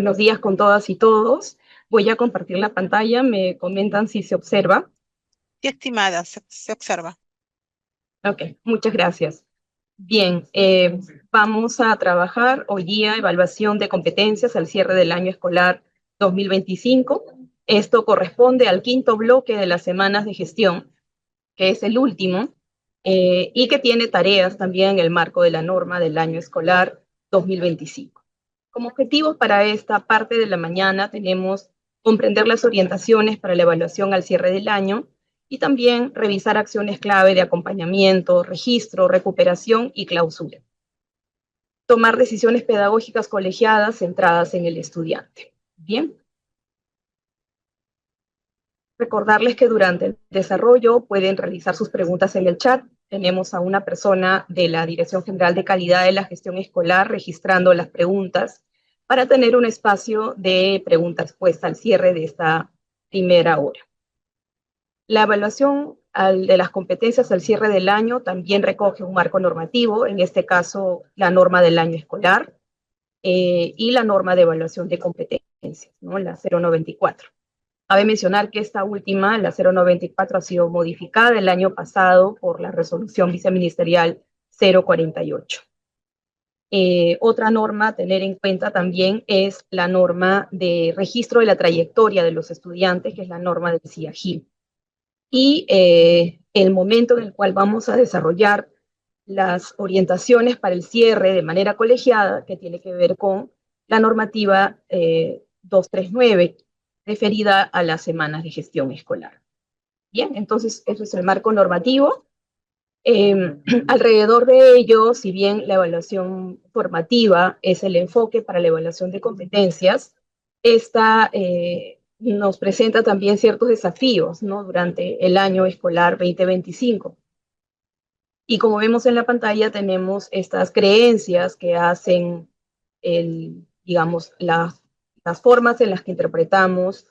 Buenos días con todas y todos. Voy a compartir la pantalla. Me comentan si se observa. Sí, estimada, se observa. Ok, muchas gracias. Bien, vamos a trabajar hoy día evaluación de competencias al cierre del año escolar 2025. Esto corresponde al quinto bloque de las semanas de gestión, que es el último, y que tiene tareas también en el marco de la norma del año escolar 2025. Como objetivos para esta parte de la mañana tenemos comprender las orientaciones para la evaluación al cierre del año y también revisar acciones clave de acompañamiento, registro, recuperación y clausura. Tomar decisiones pedagógicas colegiadas centradas en el estudiante. Bien. Recordarles que durante el desarrollo pueden realizar sus preguntas en el chat. Tenemos a una persona de la Dirección General de Calidad de la Gestión Escolar registrando las preguntas para tener un espacio de preguntas puesta al cierre de esta primera hora. La evaluación de las competencias al cierre del año también recoge un marco normativo, en este caso la norma del año escolar y la norma de evaluación de competencias, ¿no? La 094. Cabe mencionar que esta última, la 094, ha sido modificada el año pasado por la resolución viceministerial 048. Otra norma a tener en cuenta también es la norma de registro de la trayectoria de los estudiantes, que es la norma del CIAGIL. Y el momento en el cual vamos a desarrollar las orientaciones para el cierre de manera colegiada, que tiene que ver con la normativa 239, referida a las semanas de gestión escolar. Bien, entonces eso es el marco normativo. Alrededor de ello, si bien la evaluación formativa es el enfoque para la evaluación de competencias, esta nos presenta también ciertos desafíos, ¿no? Durante el año escolar 2025. Y como vemos en la pantalla, tenemos estas creencias que hacen, digamos, las formas en las que interpretamos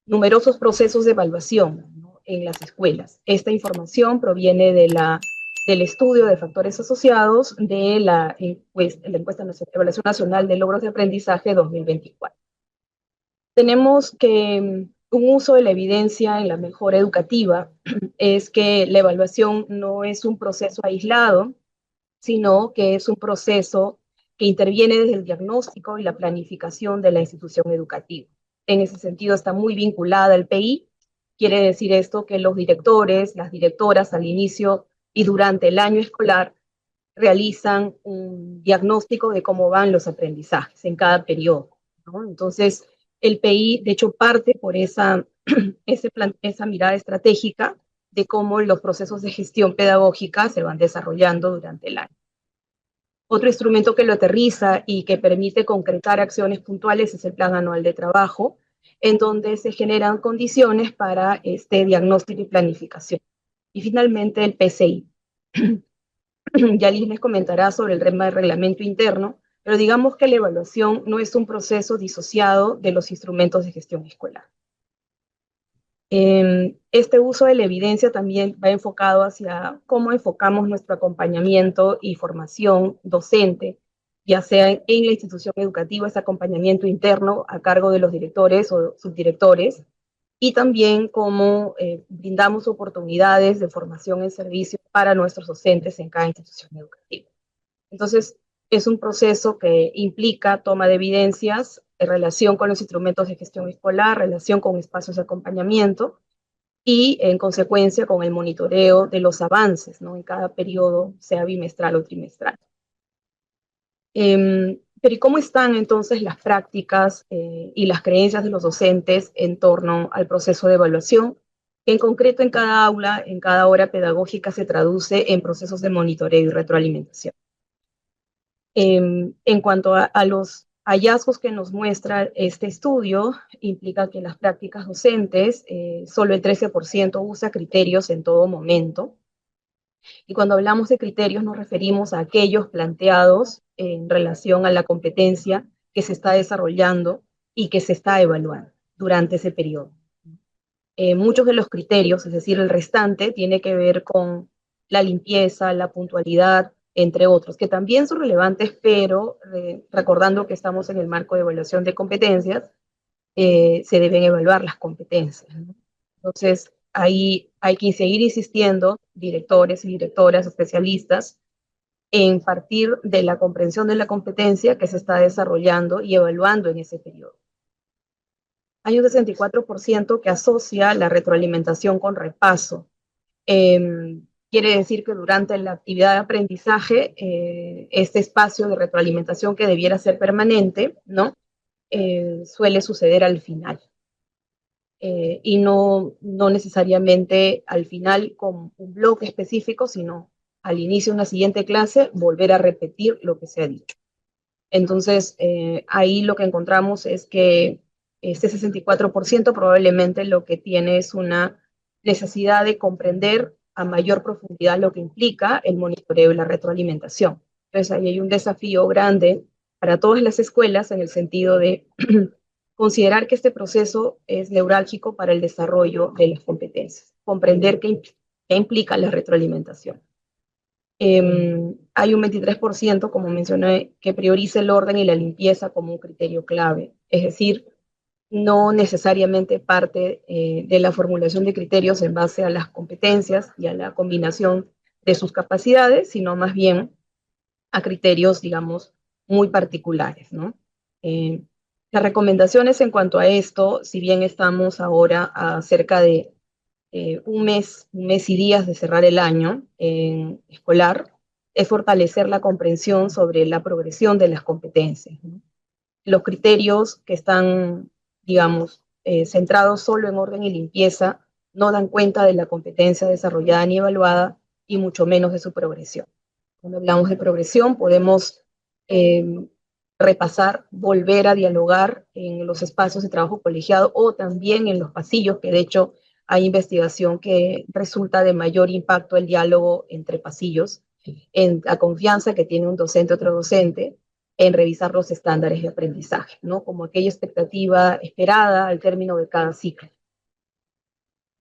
numerosos procesos de evaluación, ¿no? En las escuelas. Esta información proviene del estudio de factores asociados de la encuesta Evaluación Nacional de Logros de Aprendizaje 2024. Tenemos que un uso de la evidencia en la mejora educativa es que la evaluación no es un proceso aislado, sino que es un proceso que interviene desde el diagnóstico y la planificación de la institución educativa. En ese sentido está muy vinculada al PI. Quiere decir esto que los directores, las directoras al inicio y durante el año escolar realizan un diagnóstico de cómo van los aprendizajes en cada periodo, ¿no? Entonces, el PI, de hecho, parte por esa mirada estratégica de cómo los procesos de gestión pedagógica se van desarrollando durante el año. Otro instrumento que lo aterriza y que permite concretar acciones puntuales es el Plan Anual de Trabajo, en donde se generan condiciones para este diagnóstico y planificación. Y finalmente el PCI. Ya les comentará sobre el tema del reglamento interno, pero digamos que la evaluación no es un proceso disociado de los instrumentos de gestión escolar. Este uso de la evidencia también va enfocado hacia cómo enfocamos nuestro acompañamiento y formación docente, ya sea en la institución educativa, ese acompañamiento interno a cargo de los directores o subdirectores, y también cómo brindamos oportunidades de formación en servicio para nuestros docentes en cada institución educativa. Entonces, es un proceso que implica toma de evidencias en relación con los instrumentos de gestión escolar, relación con espacios de acompañamiento y, en consecuencia, con el monitoreo de los avances, ¿no? En cada periodo, sea bimestral o trimestral. Pero ¿y cómo están entonces las prácticas y las creencias de los docentes en torno al proceso de evaluación? En concreto, en cada aula, en cada hora pedagógica, se traduce en procesos de monitoreo y retroalimentación. En cuanto a los hallazgos que nos muestra este estudio, implica que las prácticas docentes, solo el 13% usa criterios en todo momento. Y cuando hablamos de criterios nos referimos a aquellos planteados en relación a la competencia que se está desarrollando y que se está evaluando durante ese periodo. Muchos de los criterios, es decir, el restante, tiene que ver con la limpieza, la puntualidad, entre otros, que también son relevantes, pero recordando que estamos en el marco de evaluación de competencias, se deben evaluar las competencias, ¿no? Entonces, ahí hay que seguir insistiendo, directores y directoras, especialistas, en partir de la comprensión de la competencia que se está desarrollando y evaluando en ese periodo. Hay un 64% que asocia la retroalimentación con repaso. Quiere decir que durante la actividad de aprendizaje, este espacio de retroalimentación que debiera ser permanente, ¿no? Suele suceder al final. Y no necesariamente al final con un bloque específico, sino al inicio de una siguiente clase, volver a repetir lo que se ha dicho. Entonces, ahí lo que encontramos es que este 64% probablemente lo que tiene es una necesidad de comprender a mayor profundidad lo que implica el monitoreo y la retroalimentación. Entonces, ahí hay un desafío grande para todas las escuelas en el sentido de considerar que este proceso es neurálgico para el desarrollo de las competencias, comprender qué implica la retroalimentación. Hay un 23%, como mencioné, que prioriza el orden y la limpieza como un criterio clave. Es decir, no necesariamente parte de la formulación de criterios en base a las competencias y a la combinación de sus capacidades, sino más bien a criterios, digamos, muy particulares, ¿no? Las recomendaciones en cuanto a esto, si bien estamos ahora a cerca de un mes y días de cerrar el año escolar, es fortalecer la comprensión sobre la progresión de las competencias, ¿no? Los criterios que están, digamos, centrados solo en orden y limpieza no dan cuenta de la competencia desarrollada ni evaluada y mucho menos de su progresión. Cuando hablamos de progresión, podemos eh, repasar, volver a dialogar en los espacios de trabajo colegiado o también en los pasillos, que de hecho hay investigación que resulta de mayor impacto el diálogo entre pasillos, en la confianza que tiene un docente a otro docente, en revisar los estándares de aprendizaje, ¿no? Como aquella expectativa esperada al término de cada ciclo.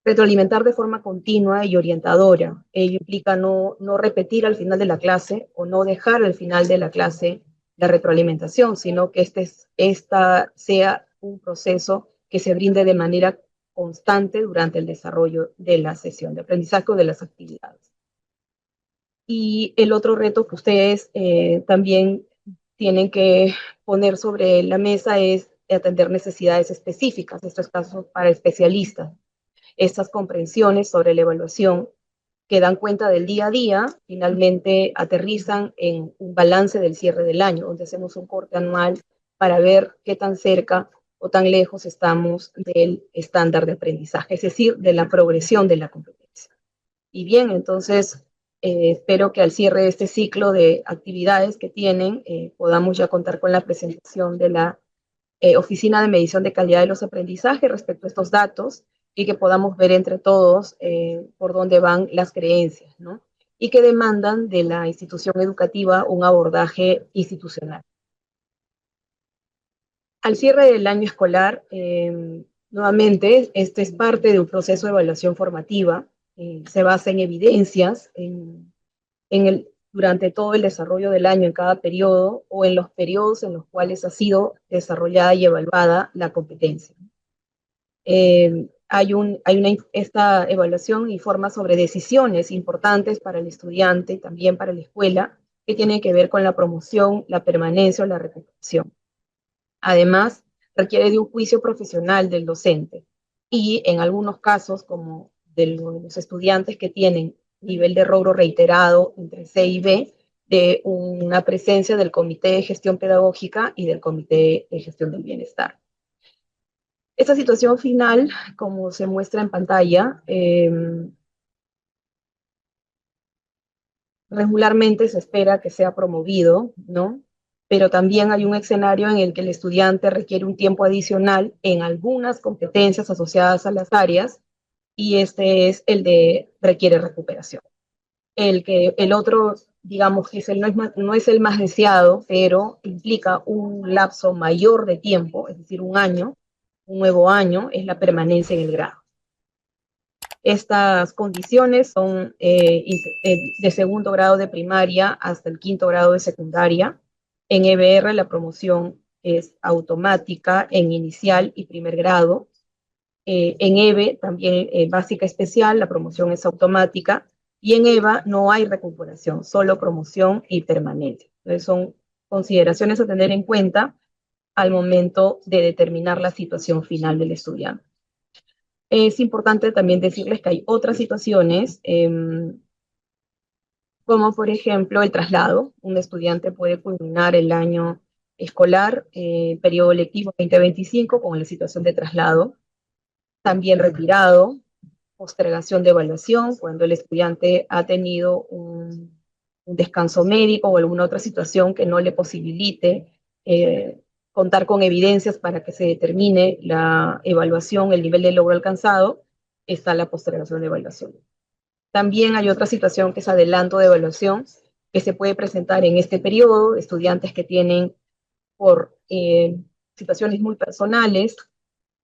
Retroalimentar de forma continua y orientadora. Ello implica no repetir al final de la clase o no dejar al final de la clase la retroalimentación, sino que esta sea un proceso que se brinde de manera constante durante el desarrollo de la sesión de aprendizaje o de las actividades. Y el otro reto que ustedes también tienen que poner sobre la mesa es atender necesidades específicas, estos casos para especialistas. Estas comprensiones sobre la evaluación que dan cuenta del día a día, finalmente aterrizan en un balance del cierre del año, donde hacemos un corte anual para ver qué tan cerca o tan lejos estamos del estándar de aprendizaje, es decir, de la progresión de la competencia. Y bien, entonces, espero que al cierre de este ciclo de actividades que tienen, podamos ya contar con la presentación de la Oficina de Medición de Calidad de los Aprendizajes respecto a estos datos y que podamos ver entre todos por dónde van las creencias, ¿no? Y que demandan de la institución educativa un abordaje institucional. Al cierre del año escolar, nuevamente, este es parte de un proceso de evaluación formativa, se basa en evidencias, durante todo el desarrollo del año en cada periodo o en los periodos en los cuales ha sido desarrollada y evaluada la competencia. Esta evaluación informa sobre decisiones importantes para el estudiante y también para la escuela que tienen que ver con la promoción, la permanencia o la recuperación. Además, requiere de un juicio profesional del docente y en algunos casos, como de los estudiantes que tienen nivel de rubro reiterado entre C y B, de una presencia del Comité de Gestión Pedagógica y del Comité de Gestión del Bienestar. Esta situación final, como se muestra en pantalla, regularmente se espera que sea promovido, ¿no? Pero también hay un escenario en el que el estudiante requiere un tiempo adicional en algunas competencias asociadas a las áreas y este es el de requiere recuperación. El otro, digamos, no es el más deseado, pero implica un lapso mayor de tiempo, es decir, un año, un nuevo año, es la permanencia en el grado. Estas condiciones son de segundo grado de primaria hasta el quinto grado de secundaria. En EBR la promoción es automática en inicial y primer grado. En EVE también básica especial, la promoción es automática. Y en EVA no hay recuperación, solo promoción y permanente. Entonces son consideraciones a tener en cuenta al momento de determinar la situación final del estudiante. Es importante también decirles que hay otras situaciones, como por ejemplo el traslado. Un estudiante puede culminar el año escolar, periodo lectivo 2025, con la situación de traslado. También retirado, postergación de evaluación, cuando el estudiante ha tenido un descanso médico o alguna otra situación que no le posibilite contar con evidencias para que se determine la evaluación, el nivel de logro alcanzado, está la postergación de evaluación. También hay otra situación que es adelanto de evaluación, que se puede presentar en este periodo, estudiantes que tienen por situaciones muy personales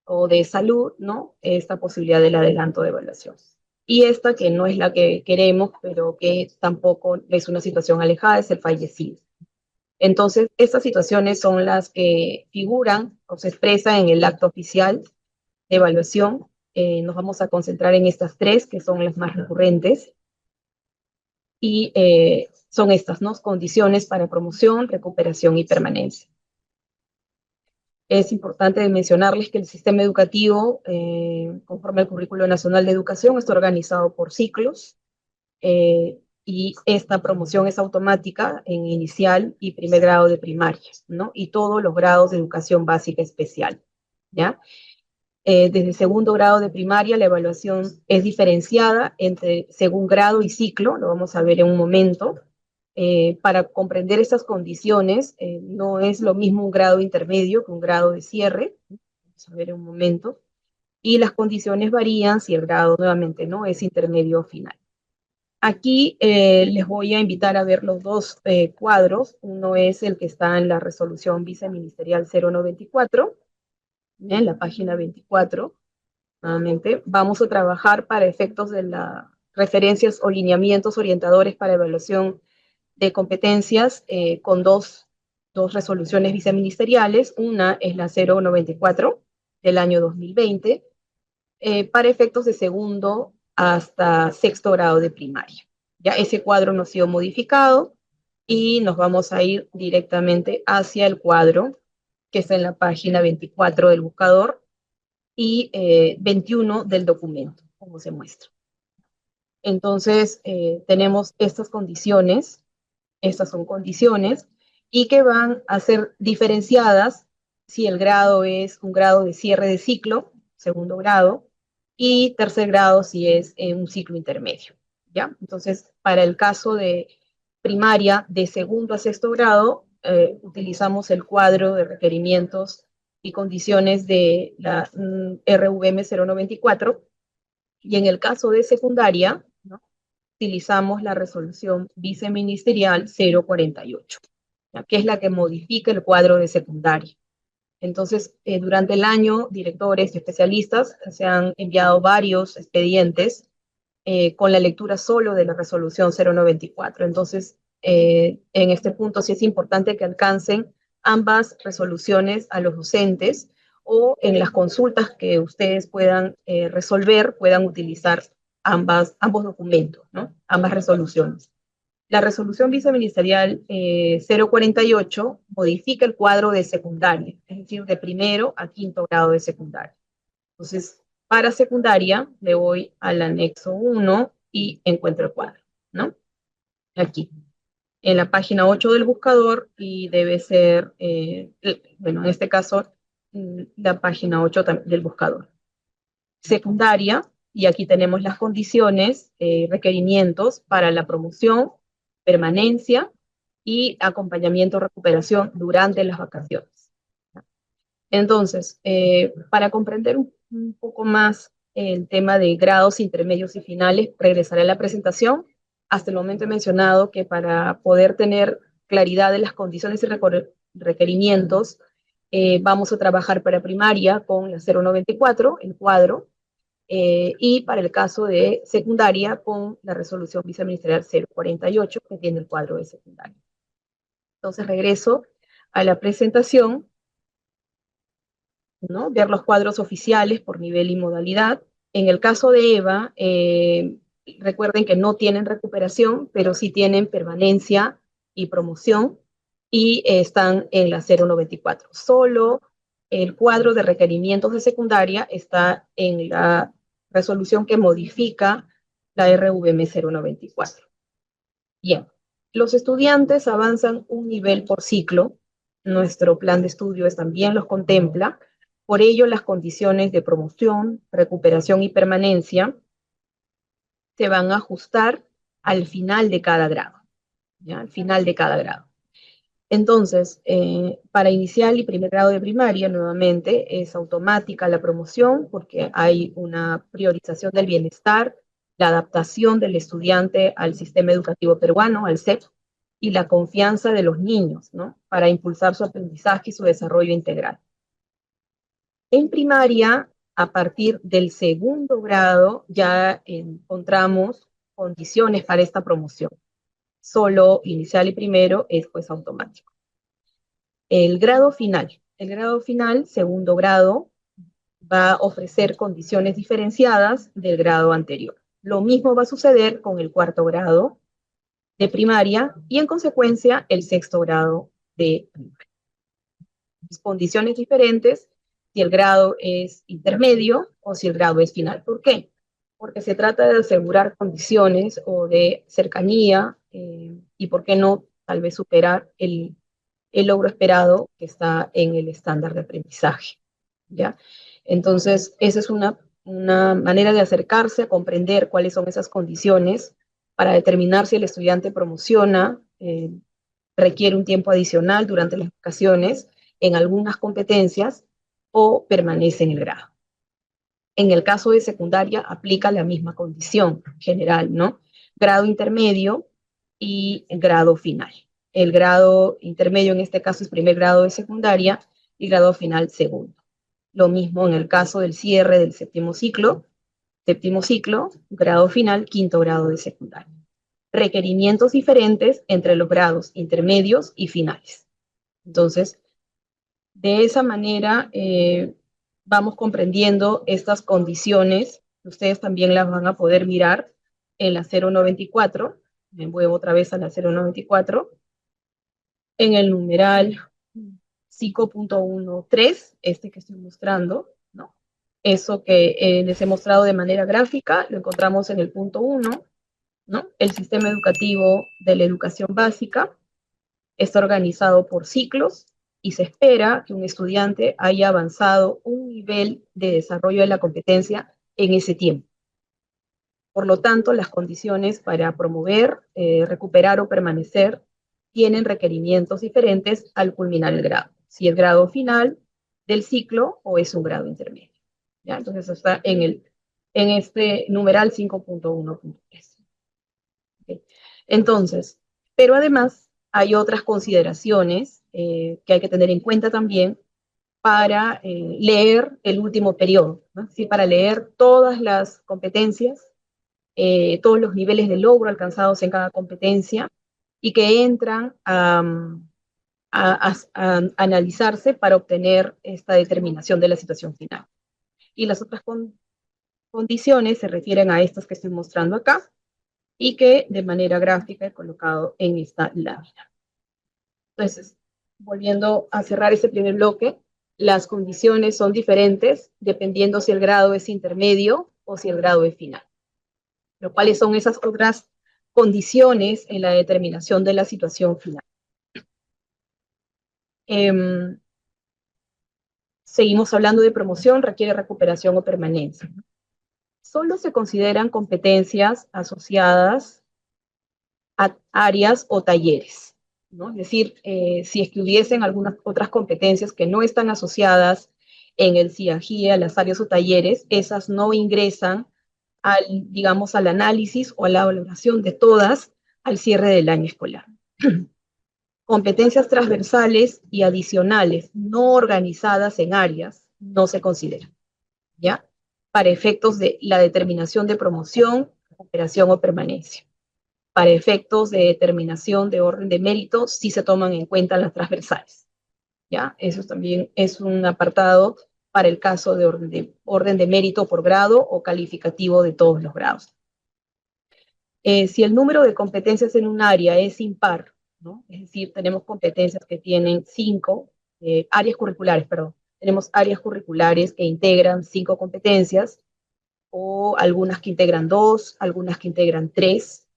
o de salud, ¿no? Esta posibilidad del adelanto de evaluación. Y esta que no es la que queremos, pero que tampoco es una situación alejada, es el fallecido. Entonces, estas situaciones son las que figuran o se expresan en el acto oficial de evaluación. Nos vamos a concentrar en estas tres, que son las más recurrentes. Y son estas, ¿no? Condiciones para promoción, recuperación y permanencia. Es importante mencionarles que el sistema educativo, conforme al Currículo Nacional de Educación, está organizado por ciclos, y esta promoción es automática en inicial y primer grado de primaria, ¿no? Y todos los grados de educación básica especial, ¿ya? Desde segundo grado de primaria la evaluación es diferenciada entre según grado y ciclo, lo vamos a ver en un momento. Para comprender estas condiciones, no es lo mismo un grado intermedio que un grado de cierre, vamos a ver en un momento, y las condiciones varían si el grado nuevamente no es intermedio o final. Aquí les voy a invitar a ver los dos cuadros. Uno es el que está en la resolución viceministerial 094, en la página 24. Nuevamente, vamos a trabajar para efectos de las referencias o lineamientos orientadores para evaluación de competencias con dos resoluciones viceministeriales. Una es la 094 del año 2020, para efectos de segundo hasta sexto grado de primaria. Ya ese cuadro no ha sido modificado y nos vamos a ir directamente hacia el cuadro que está en la página 24 del buscador y 21 del documento, como se muestra. Entonces, tenemos estas son condiciones, y que van a ser diferenciadas si el grado es un grado de cierre de ciclo, segundo grado, y tercer grado si es un ciclo intermedio, ¿ya? Entonces, para el caso de primaria de segundo a sexto grado, utilizamos el cuadro de requerimientos y condiciones de la RVM 094, y en el caso de secundaria, ¿no?, utilizamos la resolución viceministerial 048, ¿ya?, que es la que modifica el cuadro de secundaria. Entonces, durante el año, directores y especialistas se han enviado varios expedientes con la lectura solo de la resolución 094. Entonces, en este punto sí es importante que alcancen ambas resoluciones a los docentes, o en las consultas que ustedes puedan resolver, puedan utilizar ambos documentos, ¿no?, ambas resoluciones. La resolución viceministerial 048 modifica el cuadro de secundaria, es decir, de primero a quinto grado de secundaria. Entonces, para secundaria, le voy al anexo 1 y encuentro el cuadro, ¿no? Aquí, en la página 8 del buscador, y debe ser, bueno, en este caso, la página 8 del buscador. Secundaria, y aquí tenemos las condiciones, requerimientos para la promoción, permanencia y acompañamiento recuperación durante las vacaciones. Entonces, para comprender un poco más el tema de grados intermedios y finales, regresaré a la presentación. Hasta el momento he mencionado que para poder tener claridad de las condiciones y requerimientos, vamos a trabajar para primaria con la 094, el cuadro, y para el caso de secundaria con la resolución viceministerial 048, que tiene el cuadro de secundaria. Entonces regreso a la presentación, ¿no? Ver los cuadros oficiales por nivel y modalidad. En el caso de EVA, recuerden que no tienen recuperación, pero sí tienen permanencia y promoción, y están en la 094. Solo el cuadro de requerimientos de secundaria está en la resolución que modifica la RVM 094. Bien, los estudiantes avanzan un nivel por ciclo. Nuestro plan de estudios también los contempla. Por ello, las condiciones de promoción, recuperación y permanencia se van a ajustar al final de cada grado, ¿ya? Al final de cada grado. Entonces, para inicial y primer grado de primaria, nuevamente, es automática la promoción porque hay una priorización del bienestar, la adaptación del estudiante al sistema educativo peruano, al SEP, y la confianza de los niños, ¿no? Para impulsar su aprendizaje y su desarrollo integral. En primaria, a partir del segundo grado, ya encontramos condiciones para esta promoción. Solo inicial y primero es pues automático. El grado final, segundo grado, va a ofrecer condiciones diferenciadas del grado anterior. Lo mismo va a suceder con el cuarto grado de primaria y en consecuencia el sexto grado de primaria. Condiciones diferentes si el grado es intermedio o si el grado es final. ¿Por qué? Porque se trata de asegurar condiciones o de cercanía y, ¿por qué no, tal vez superar el logro esperado que está en el estándar de aprendizaje, ¿ya? Entonces, esa es una manera de acercarse a comprender cuáles son esas condiciones para determinar si el estudiante promociona, requiere un tiempo adicional durante las vacaciones en algunas competencias o permanece en el grado. En el caso de secundaria, aplica la misma condición general, ¿no? Grado intermedio y grado final. El grado intermedio en este caso es primer grado de secundaria y grado final segundo. Lo mismo en el caso del cierre del séptimo ciclo, grado final, quinto grado de secundaria. Requerimientos diferentes entre los grados intermedios y finales. Entonces, de esa manera vamos comprendiendo estas condiciones. Ustedes también las van a poder mirar en la 094. Me muevo otra vez a la 094. En el numeral 5.13, este que estoy mostrando, ¿no? Eso que les he mostrado de manera gráfica, lo encontramos en el punto 1, ¿no? El sistema educativo de la educación básica está organizado por ciclos y se espera que un estudiante haya avanzado un nivel de desarrollo de la competencia en ese tiempo. Por lo tanto, las condiciones para promover, recuperar o permanecer tienen requerimientos diferentes al culminar el grado. Si es grado final del ciclo o es un grado intermedio. ¿Ya? Entonces, está en este numeral 5.1.3. ¿Okay? Entonces, pero además hay otras consideraciones que hay que tener en cuenta también para leer el último periodo, ¿no? Sí, para leer todas las competencias, todos los niveles de logro alcanzados en cada competencia y que entran a analizarse para obtener esta determinación de la situación final. Y las otras condiciones se refieren a estas que estoy mostrando acá y que de manera gráfica he colocado en esta lámina. Entonces, volviendo a cerrar ese primer bloque, las condiciones son diferentes dependiendo si el grado es intermedio o si el grado es final. Pero ¿cuáles son esas otras condiciones en la determinación de la situación final? Seguimos hablando de promoción, requiere recuperación o permanencia. Solo se consideran competencias asociadas a áreas o talleres, ¿no? Es decir, si es que hubiesen algunas otras competencias que no están asociadas en el CIAGIE a las áreas o talleres, esas no ingresan digamos, al análisis o a la valoración de todas al cierre del año escolar. Competencias transversales y adicionales no organizadas en áreas no se consideran, ¿ya? para efectos de la determinación de promoción, recuperación o permanencia. Para efectos de determinación de orden de mérito, sí se toman en cuenta las transversales. ¿Ya? Eso también es un apartado para el caso de orden de mérito por grado o calificativo de todos los grados. Si el número de competencias en un área es impar, ¿no? Es decir, tenemos competencias que tienen 5, áreas curriculares, perdón, tenemos áreas curriculares que integran 5 competencias, o algunas que integran 2, algunas que integran 3.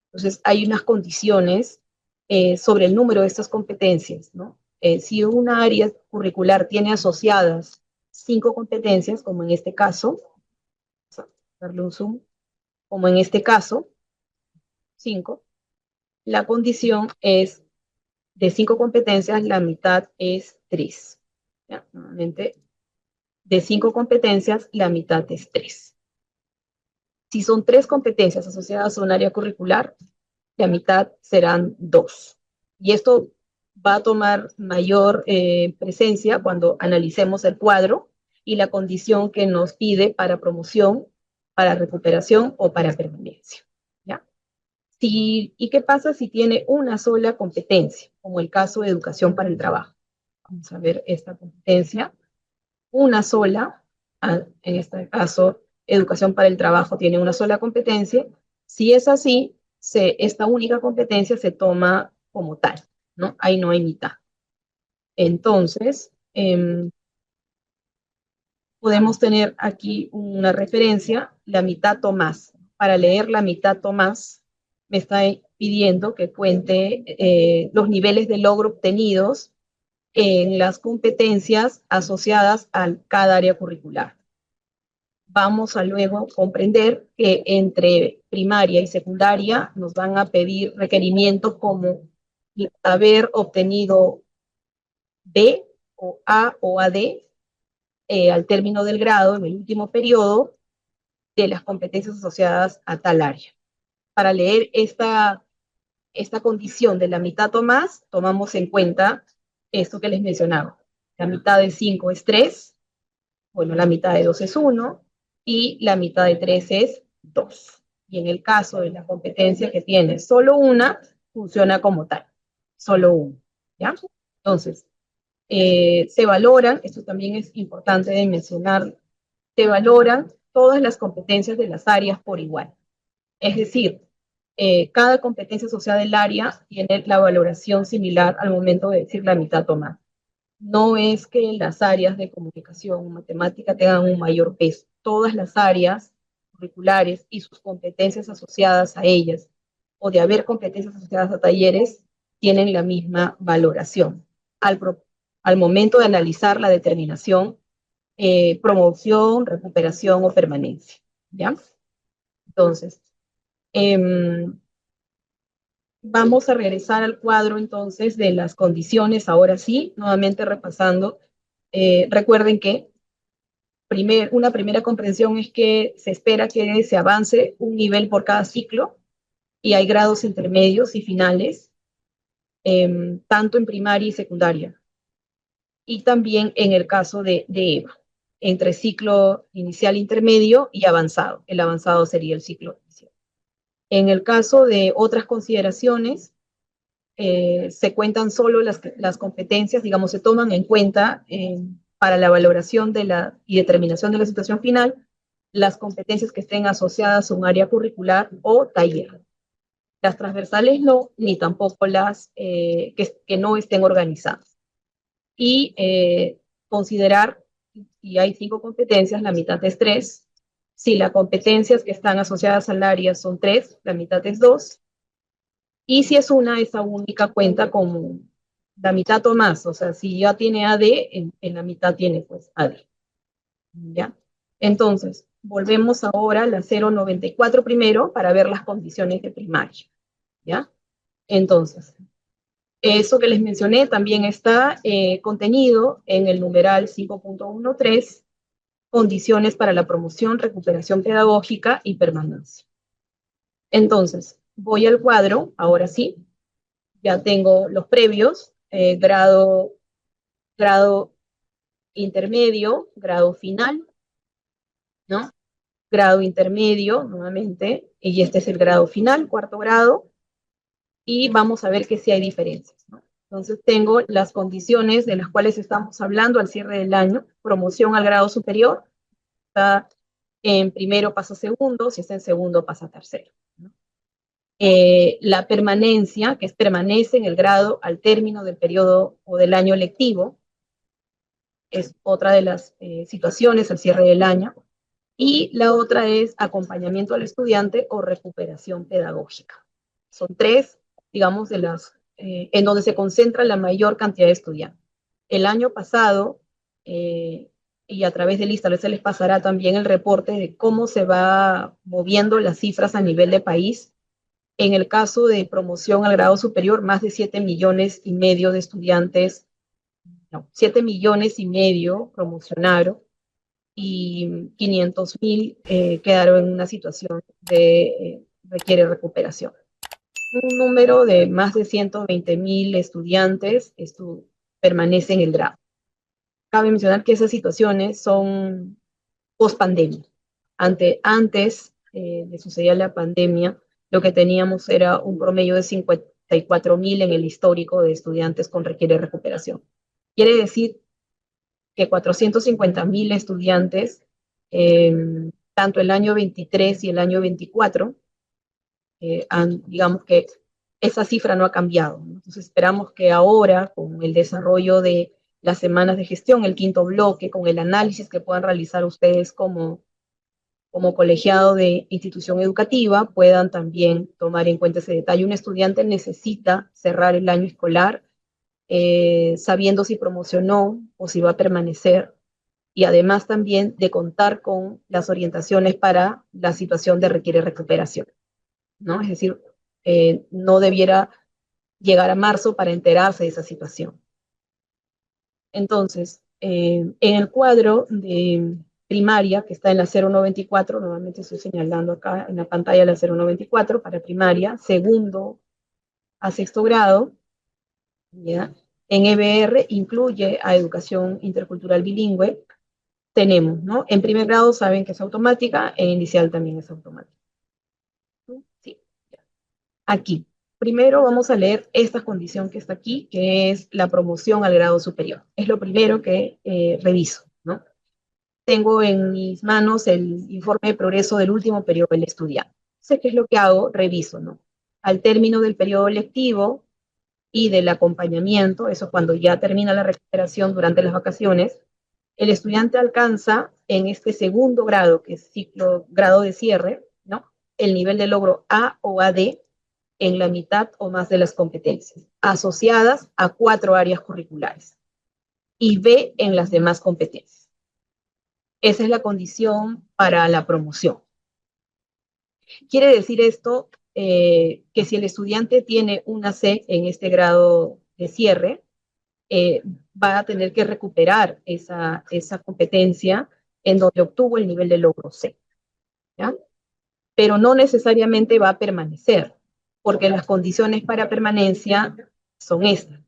Entonces, hay unas condiciones sobre el número de estas competencias, ¿no? Si una área curricular tiene asociadas 5 competencias, como en este caso, vamos a darle un zoom, como en este caso, 5, la condición es de 5 competencias, la mitad es 3. ¿Ya? Nuevamente, de 5 competencias, la mitad es 3. Si son 3 competencias asociadas a un área curricular, la mitad serán 2. Y esto va a tomar mayor presencia cuando analicemos el cuadro y la condición que nos pide para promoción, para recuperación o para permanencia. ¿Ya? ¿Y qué pasa si tiene una sola competencia, como el caso de educación para el trabajo? Vamos a ver esta competencia. Una sola, en este caso, educación para el trabajo tiene una sola competencia. Si es así, esta única competencia se toma como tal, ¿no? Ahí no hay mitad. Entonces, podemos tener aquí una referencia, la mitad o más. Para leer la mitad o más, me está pidiendo que cuente los niveles de logro obtenidos en las competencias asociadas a cada área curricular. Vamos a luego comprender que entre primaria y secundaria nos van a pedir requerimientos como haber obtenido B o A o AD al término del grado, en el último periodo, de las competencias asociadas a tal área. Para leer esta condición de la mitad o más, tomamos en cuenta esto que les mencionaba. La mitad de 5 es 3, bueno, la mitad de 2 es 1 y la mitad de 3 es 2. Y en el caso de la competencia que tiene solo una, funciona como tal, solo uno. ¿Ya? Entonces, se valoran, esto también es importante de mencionar, se valoran todas las competencias de las áreas por igual. Es decir, cada competencia asociada del área tiene la valoración similar al momento de decir la mitad o más. No es que las áreas de comunicación o matemática tengan un mayor peso. Todas las áreas curriculares y sus competencias asociadas a ellas, o de haber competencias asociadas a talleres, tienen la misma valoración al, al momento de analizar la determinación, promoción, recuperación o permanencia. ¿Ya? Entonces, vamos a regresar al cuadro entonces de las condiciones, ahora sí, nuevamente repasando. Recuerden que una primera comprensión es que se espera que se avance un nivel por cada ciclo y hay grados intermedios y finales, tanto en primaria y secundaria. Y también en el caso de EVA, entre ciclo inicial, intermedio y avanzado. El avanzado sería el ciclo inicial. En el caso de otras consideraciones, se cuentan solo las competencias, digamos, se toman en cuenta para la valoración y determinación de la situación final, las competencias que estén asociadas a un área curricular o taller. Las transversales no, ni tampoco las que no estén organizadas. Y considerar, si hay 5 competencias, la mitad es 3. Si las competencias que están asociadas al área son 3, la mitad es 2. Y si es esa única cuenta como la mitad o más. O sea, si ya tiene AD, en la mitad tiene pues AD. ¿Ya? Entonces, volvemos ahora a la 0,94 primero para ver las condiciones de primaria. ¿Ya? Entonces, eso que les mencioné también está contenido en el numeral 5.13, condiciones para la promoción, recuperación pedagógica y permanencia. Entonces, voy al cuadro, ahora sí, ya tengo los previos, grado intermedio, grado final, ¿no? Grado intermedio, nuevamente, y este es el grado final, cuarto grado, y vamos a ver que sí hay diferencias, ¿no? Entonces tengo las condiciones de las cuales estamos hablando al cierre del año: promoción al grado superior, está en primero pasa a segundo, si está en segundo pasa a tercero, ¿no? La permanencia, que es permanece en el grado al término del periodo o del año lectivo, es otra de las situaciones al cierre del año. Y la otra es acompañamiento al estudiante o recuperación pedagógica. Son tres, digamos, de las en donde se concentra la mayor cantidad de estudiantes. El año pasado, y a través de lista, se les pasará también el reporte de cómo se va moviendo las cifras a nivel de país. En el caso de promoción al grado superior, más de 7,5 millones de estudiantes, no, 7,5 millones promocionaron, y 500,000 quedaron en una situación de requiere recuperación. Un número de más de 120,000 estudiantes permanece en el grado. Cabe mencionar que esas situaciones son post pandemia. Antes de suceder la pandemia, lo que teníamos era un promedio de 54,000 en el histórico de estudiantes con requiere recuperación. Quiere decir que 450,000 estudiantes, tanto el año 23 y el año 24, digamos que esa cifra no ha cambiado, ¿no? Entonces esperamos que ahora, con el desarrollo de las semanas de gestión, el quinto bloque, con el análisis que puedan realizar ustedes como colegiado de institución educativa, puedan también tomar en cuenta ese detalle. Un estudiante necesita cerrar el año escolar sabiendo si promocionó o si va a permanecer, y además también de contar con las orientaciones para la situación de requiere recuperación, ¿no? Es decir, no debiera llegar a marzo para enterarse de esa situación. Entonces, en el cuadro de primaria, que está en la 0124, nuevamente estoy señalando acá en la pantalla la 0124 para primaria, segundo a sexto grado, ¿ya? En EBR incluye a educación intercultural bilingüe. Tenemos, ¿no? En primer grado saben que es automática, en inicial también es automática. Sí. Aquí. Primero vamos a leer esta condición que está aquí, que es la promoción al grado superior. Es lo primero que reviso, ¿no? Tengo en mis manos el informe de progreso del último periodo del estudiante. Entonces, ¿qué es lo que hago? Reviso, ¿no? Al término del periodo lectivo y del acompañamiento, eso cuando ya termina la recuperación durante las vacaciones, el estudiante alcanza en este segundo grado, que es grado de cierre, ¿no? El nivel de logro A o AD en la mitad o más de las competencias, asociadas a 4 áreas curriculares, y B en las demás competencias. Esa es la condición para la promoción. Quiere decir esto que si el estudiante tiene una C en este grado de cierre, va a tener que recuperar esa competencia en donde obtuvo el nivel de logro C, ¿ya? Pero no necesariamente va a permanecer, porque las condiciones para permanencia son estas.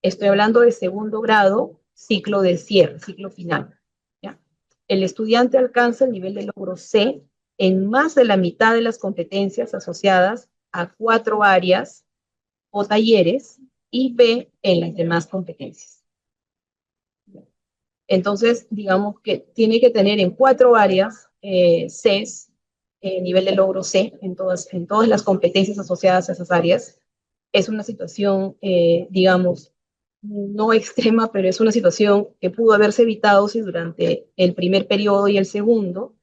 Estoy hablando de segundo grado, ciclo de cierre, ciclo final, ¿ya? El estudiante alcanza el nivel de logro C en más de la mitad de las competencias asociadas a 4 áreas o talleres, y B en las demás competencias. Entonces, digamos que tiene que tener en 4 áreas Cs, nivel de logro C, en todas las competencias asociadas a esas áreas. Es una situación, digamos, no extrema, pero es una situación que pudo haberse evitado si durante el primer periodo y el segundo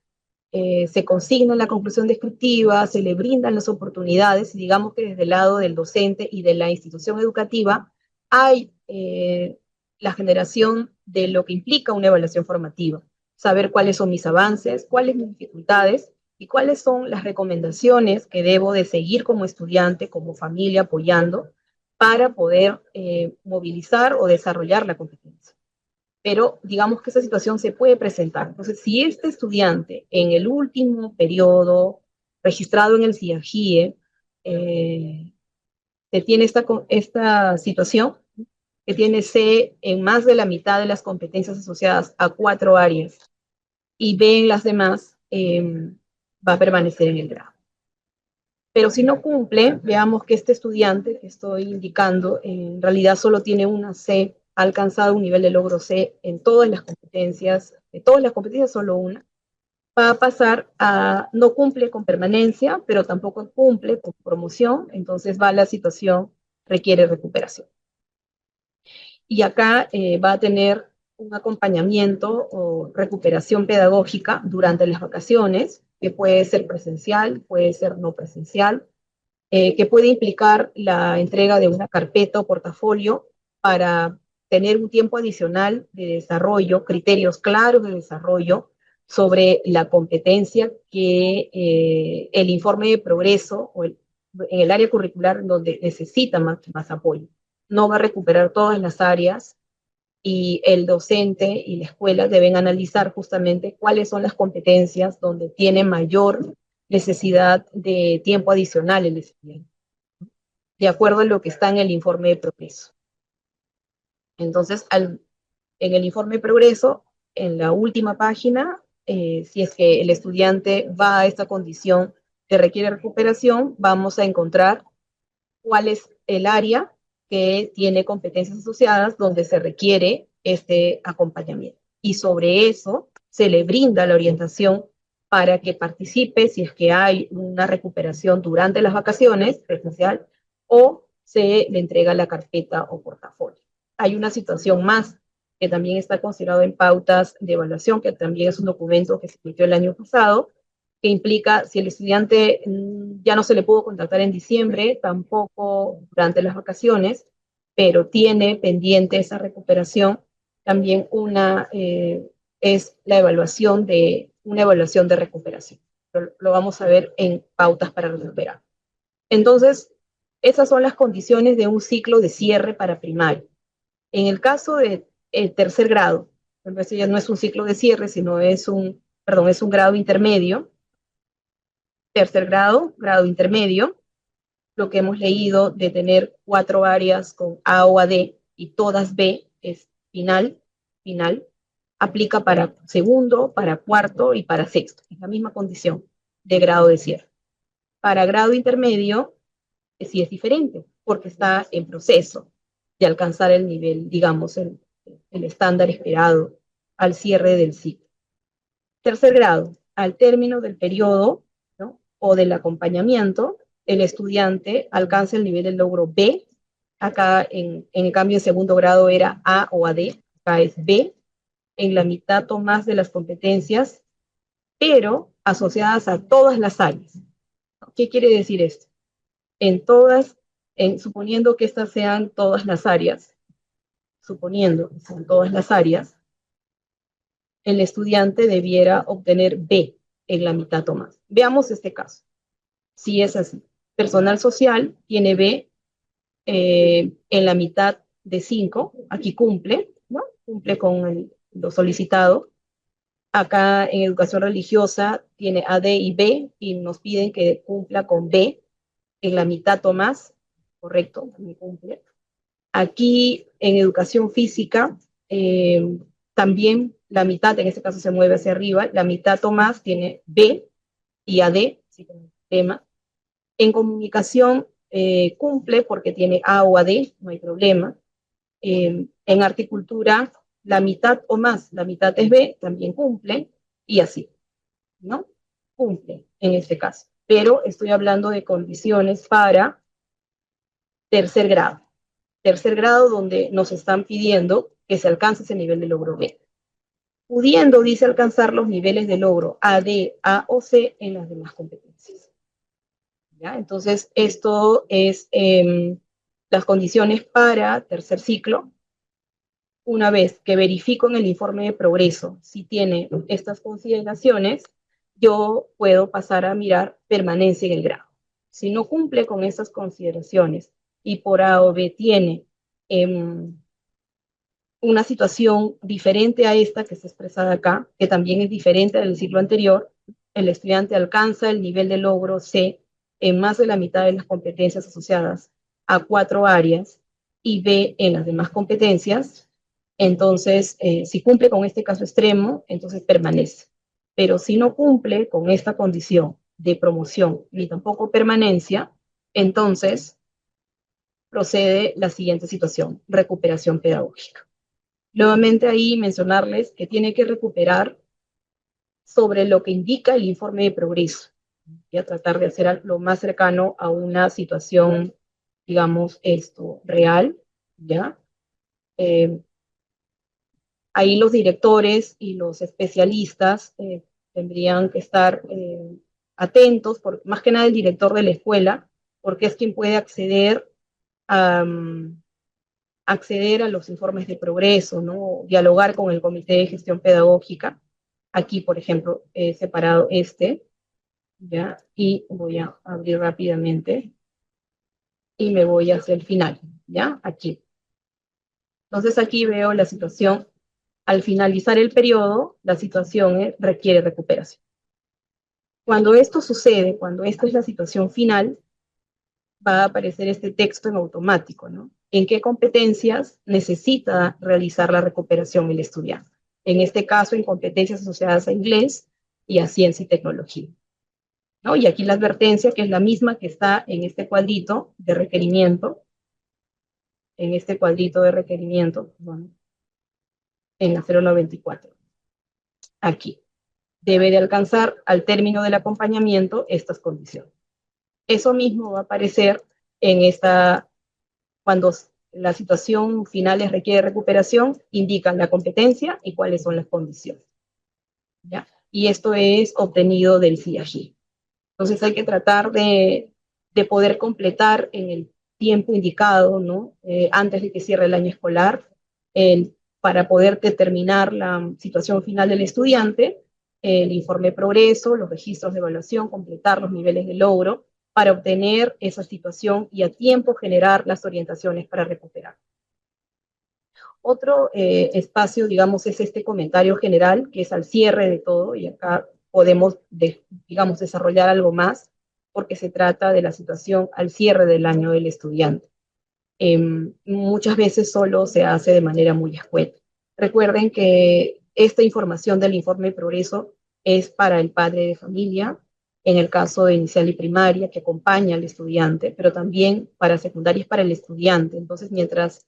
se consigna la conclusión descriptiva, se le brindan las oportunidades, y digamos que desde el lado del docente y de la institución educativa hay la generación de lo que implica una evaluación formativa, saber cuáles son mis avances, cuáles mis dificultades y cuáles son las recomendaciones que debo de seguir como estudiante, como familia, apoyando para poder movilizar o desarrollar la competencia. Pero digamos que esa situación se puede presentar. Entonces, si este estudiante en el último periodo registrado en el CIAGIE que tiene esta situación, que tiene C en más de la mitad de las competencias asociadas a 4 áreas y B en las demás, va a permanecer en el grado. Pero si no cumple, veamos que este estudiante que estoy indicando en realidad solo tiene una C, ha alcanzado un nivel de logro C en todas las competencias, de todas las competencias solo una, va a pasar a, no cumple con permanencia, pero tampoco cumple con promoción, entonces va a la situación, requiere recuperación. Y acá va a tener un acompañamiento o recuperación pedagógica durante las vacaciones, que puede ser presencial, puede ser no presencial, que puede implicar la entrega de una carpeta o portafolio para tener un tiempo adicional de desarrollo, criterios claros de desarrollo sobre la competencia que el informe de progreso o en el área curricular donde necesita más apoyo. No va a recuperar todas las áreas y el docente y la escuela deben analizar justamente cuáles son las competencias donde tiene mayor necesidad de tiempo adicional el estudiante, de acuerdo a lo que está en el informe de progreso. Entonces, en el informe de progreso, en la última página, si es que el estudiante va a esta condición que requiere recuperación, vamos a encontrar cuál es el área que tiene competencias asociadas donde se requiere este acompañamiento. Y sobre eso se le brinda la orientación para que participe si es que hay una recuperación durante las vacaciones presencial o se le entrega la carpeta o portafolio. Hay una situación más que también está considerado en pautas de evaluación, que también es un documento que se emitió el año pasado, que implica si el estudiante ya no se le pudo contactar en diciembre, tampoco durante las vacaciones, pero tiene pendiente esa recuperación, también es la evaluación una evaluación de recuperación. Lo vamos a ver en pautas para recuperar. Entonces, esas son las condiciones de un ciclo de cierre para primaria. En el caso de tercer grado, entonces ya no es un ciclo de cierre, sino es un grado intermedio. Tercer grado, grado intermedio, lo que hemos leído de tener 4 áreas con A o AD y todas B es final, aplica para segundo, para cuarto y para sexto. Es la misma condición de grado de cierre. Para grado intermedio, sí es diferente, porque está en proceso de alcanzar el nivel, digamos, el estándar esperado al cierre del ciclo. Tercer grado, al término del periodo, ¿no?, o del acompañamiento, el estudiante alcanza el nivel de logro B. Acá, en cambio, en segundo grado era A o AD, acá es B, en la mitad o más de las competencias, pero asociadas a todas las áreas. ¿Qué quiere decir esto? Suponiendo que estas sean todas las áreas, suponiendo que son todas las áreas, el estudiante debiera obtener B en la mitad o más. Veamos este caso. Si es así, personal social tiene B en la mitad de 5, aquí cumple, ¿no? Cumple con lo solicitado. Acá en educación religiosa tiene AD y B y nos piden que cumpla con B en la mitad o más, correcto, también cumple. Aquí en educación física, también la mitad, en este caso se mueve hacia arriba, la mitad o más tiene B y AD, así como tema. En comunicación cumple porque tiene A o AD, no hay problema. En articultura, la mitad o más, la mitad es B, también cumple, y así, ¿no? Cumple en este caso. Pero estoy hablando de condiciones para tercer grado. Tercer grado donde nos están pidiendo que se alcance ese nivel de logro B. Pudiendo, dice, alcanzar los niveles de logro A, D, A o C en las demás competencias. ¿Ya? Entonces, esto es las condiciones para tercer ciclo. Una vez que verifico en el informe de progreso si tiene estas consideraciones, yo puedo pasar a mirar permanencia en el grado. Si no cumple con estas consideraciones y por A o B tiene una situación diferente a esta que está expresada acá, que también es diferente del ciclo anterior, el estudiante alcanza el nivel de logro C en más de la mitad de las competencias asociadas a 4 áreas y B en las demás competencias, entonces si cumple con este caso extremo, entonces permanece. Pero si no cumple con esta condición de promoción ni tampoco permanencia, entonces procede la siguiente situación: recuperación pedagógica. Nuevamente ahí mencionarles que tiene que recuperar sobre lo que indica el informe de progreso y a tratar de hacer lo más cercano a una situación, digamos, real, ¿ya? Ahí los directores y los especialistas tendrían que estar atentos, más que nada el director de la escuela, porque es quien puede acceder a los informes de progreso, ¿no? Dialogar con el comité de gestión pedagógica. Aquí, por ejemplo, he separado ¿ya? Y voy a abrir rápidamente y me voy hacia el final, ¿ya? Aquí. Entonces aquí veo la situación. Al finalizar el periodo, la situación requiere recuperación. Cuando esto sucede, cuando esta es la situación final, va a aparecer este texto en automático, ¿no? ¿En qué competencias necesita realizar la recuperación el estudiante? En este caso, en competencias asociadas a inglés y a ciencia y tecnología, ¿no? Y aquí la advertencia, que es la misma que está en este cuadrito de requerimiento, bueno, en la 094. Aquí. Debe de alcanzar al término del acompañamiento estas condiciones. Eso mismo va a aparecer cuando la situación final requiere recuperación, indican la competencia y cuáles son las condiciones, ¿ya? Y esto es obtenido del CIAGI. Entonces hay que tratar de poder completar en el tiempo indicado, ¿no? Antes de que cierre el año escolar, para poder determinar la situación final del estudiante, el informe de progreso, los registros de evaluación, completar los niveles de logro, para obtener esa situación y a tiempo generar las orientaciones para recuperar. Otro espacio, digamos, es este comentario general, que es al cierre de todo, y acá podemos, digamos, desarrollar algo más, porque se trata de la situación al cierre del año del estudiante. Muchas veces solo se hace de manera muy escueta. Recuerden que esta información del informe de progreso es para el padre de familia, en el caso de inicial y primaria, que acompaña al estudiante, pero también para secundaria es para el estudiante. Entonces, mientras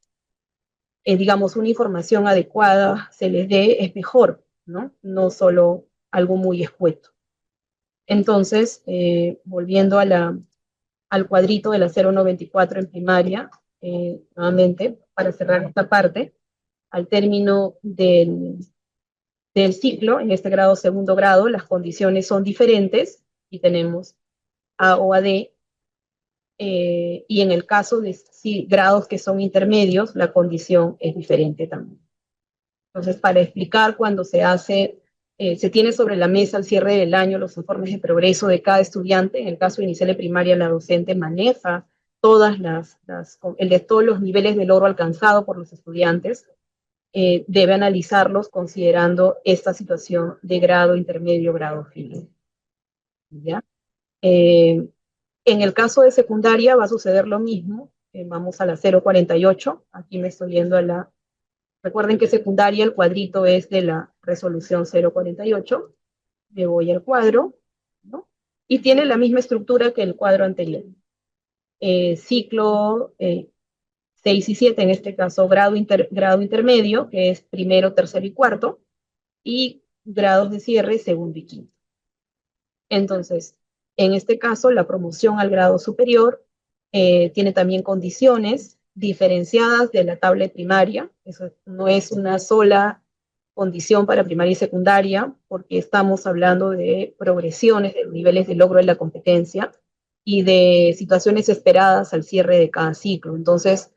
digamos, una información adecuada se les dé, es mejor, ¿no? No solo algo muy escueto. Entonces, volviendo al cuadrito de la 094 en primaria, nuevamente, para cerrar esta parte, al término del ciclo, en este grado, segundo grado, las condiciones son diferentes y tenemos A o AD, y en el caso de grados que son intermedios, la condición es diferente también. Entonces, para explicar cuando se tiene sobre la mesa al cierre del año los informes de progreso de cada estudiante, en el caso inicial de primaria, la docente maneja todos los niveles de logro alcanzado por los estudiantes, debe analizarlos considerando esta situación de grado intermedio, grado final. ¿Ya? En el caso de secundaria va a suceder lo mismo. Vamos a la 048, aquí me estoy yendo a la... Recuerden que secundaria el cuadrito es de la resolución 048. Me voy al cuadro, ¿no? Y tiene la misma estructura que el cuadro anterior. Ciclo 6 y 7, en este caso grado intermedio, que es primero, tercero y cuarto, y grados de cierre, segundo y quinto. Entonces, en este caso, la promoción al grado superior tiene también condiciones diferenciadas de la tabla primaria. Eso no es una sola condición para primaria y secundaria, porque estamos hablando de progresiones, de niveles de logro de la competencia y de situaciones esperadas al cierre de cada ciclo. Entonces,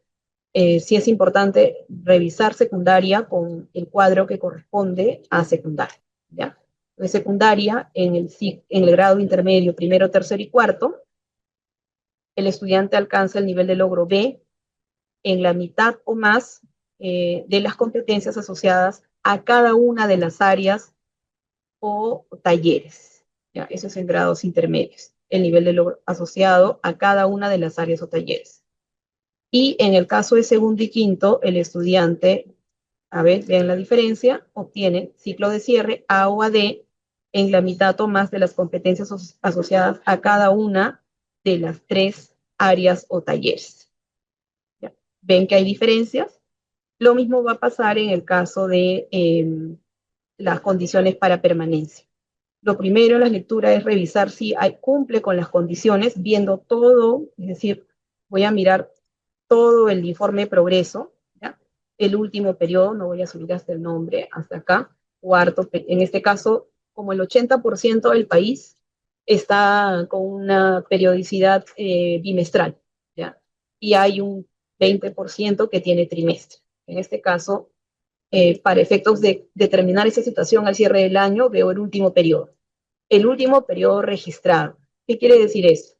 sí es importante revisar secundaria con el cuadro que corresponde a secundaria, ¿ya? De secundaria, en el grado intermedio, primero, tercero y cuarto, el estudiante alcanza el nivel de logro B en la mitad o más de las competencias asociadas a cada una de las áreas o talleres. ¿Ya? Eso es en grados intermedios, el nivel de logro asociado a cada una de las áreas o talleres. Y en el caso de segundo y quinto, el estudiante, a ver, vean la diferencia, obtiene ciclo de cierre A o AD en la mitad o más de las competencias asociadas a cada una de las 3 áreas o talleres. ¿Ya? ¿Ven que hay diferencias? Lo mismo va a pasar en el caso de las condiciones para permanencia. Lo primero en las lecturas es revisar si cumple con las condiciones, viendo todo, es decir, voy a mirar todo el informe de progreso, ¿ya? El último periodo, no voy a subir hasta el nombre, hasta acá, cuarto, en este caso, como el 80% del país está con una periodicidad bimestral, ¿ya? Y hay un 20% que tiene trimestre. En este caso, para efectos de determinar esa situación al cierre del año, veo el último periodo. El último periodo registrado. ¿Qué quiere decir eso?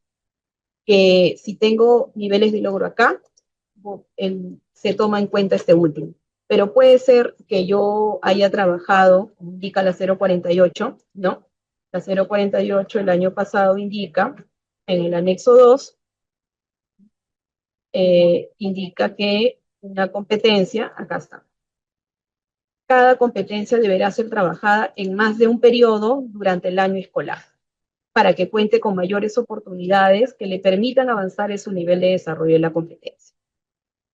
Que si tengo niveles de logro acá, se toma en cuenta este último. Pero puede ser que yo haya trabajado, como indica la 048, ¿no? La 048 el año pasado indica, en el anexo 2, indica que una competencia, acá está, cada competencia deberá ser trabajada en más de un periodo durante el año escolar, para que cuente con mayores oportunidades que le permitan avanzar en su nivel de desarrollo de la competencia.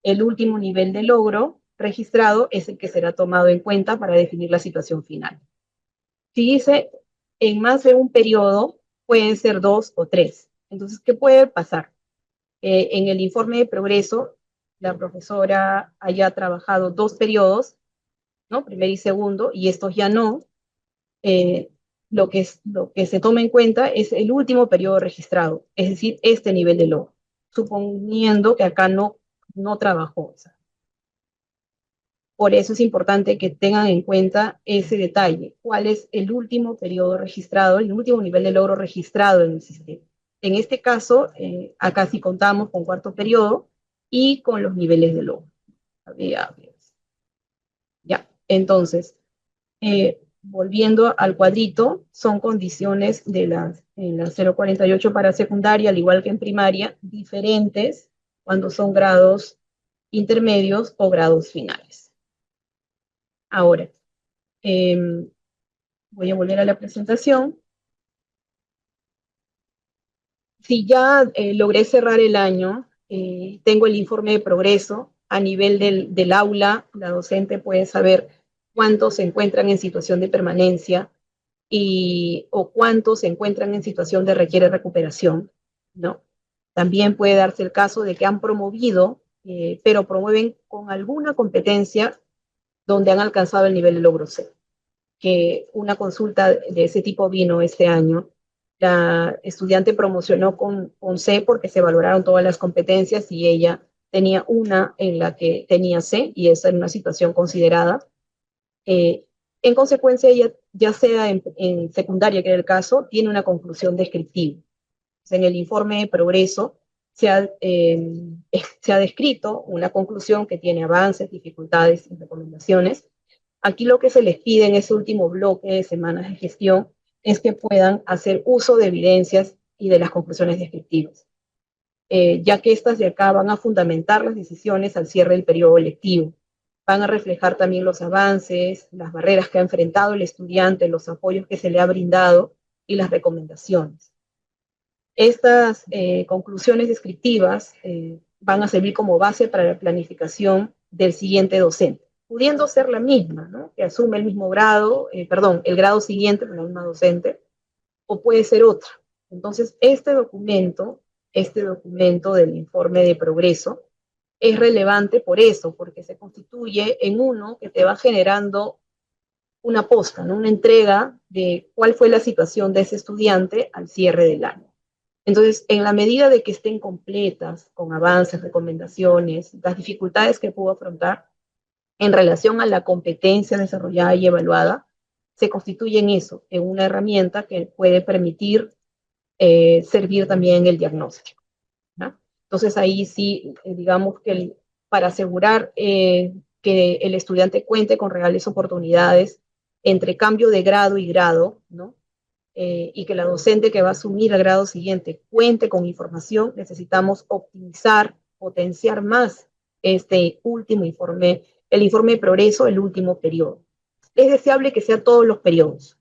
El último nivel de logro registrado es el que será tomado en cuenta para definir la situación final. Si dice en más de un periodo, pueden ser 2 o 3. Entonces, ¿qué puede pasar? En el informe de progreso, la profesora haya trabajado 2 periodos, ¿no? Primero y segundo, y estos ya no. Eh, lo que se toma en cuenta es el último periodo registrado, es decir, este nivel de logro, suponiendo que acá no trabajó. O sea, por eso es importante que tengan en cuenta ese detalle, cuál es el último periodo registrado, el último nivel de logro registrado en el sistema. En este caso, acá sí contamos con cuarto periodo y con los niveles de logro. Ya, entonces, volviendo al cuadrito, son condiciones en la 048 para secundaria, al igual que en primaria, diferentes cuando son grados intermedios o grados finales. Ahora, voy a volver a la presentación. Si ya logré cerrar el año, tengo el informe de progreso a nivel del aula, la docente puede saber cuántos se encuentran en situación de permanencia, o cuántos se encuentran en situación de requiere recuperación, ¿no? También puede darse el caso de que han promovido, pero promueven con alguna competencia donde han alcanzado el nivel de logro C. Que una consulta de ese tipo vino este año. La estudiante promocionó con C porque se valoraron todas las competencias y ella tenía una en la que tenía C y esa era una situación considerada. En consecuencia, ella, ya sea en secundaria, que era el caso, tiene una conclusión descriptiva. En el informe de progreso se ha descrito una conclusión que tiene avances, dificultades y recomendaciones. Aquí lo que se les pide en ese último bloque de semanas de gestión es que puedan hacer uso de evidencias y de las conclusiones descriptivas, ya que estas de acá van a fundamentar las decisiones al cierre del periodo lectivo. Van a reflejar también los avances, las barreras que ha enfrentado el estudiante, los apoyos que se le ha brindado y las recomendaciones. Estas conclusiones descriptivas van a servir como base para la planificación del siguiente docente, pudiendo ser la misma, ¿no? Que asume el mismo grado, el grado siguiente con la misma docente, o puede ser otra. Entonces, este documento del informe de progreso es relevante por eso, porque se constituye en uno que te va generando una posta, ¿no? Una entrega de cuál fue la situación de ese estudiante al cierre del año. Entonces, en la medida de que estén completas, con avances, recomendaciones, las dificultades que pudo afrontar en relación a la competencia desarrollada y evaluada, se constituye en eso, en una herramienta que puede permitir servir también en el diagnóstico, ¿no? Entonces, ahí sí, digamos que para asegurar que el estudiante cuente con reales oportunidades entre cambio de grado y grado, ¿no? Y que la docente que va a asumir el grado siguiente cuente con información, necesitamos optimizar, potenciar más este último informe, el informe de progreso, el último periodo. Es deseable que sea todos los periodos,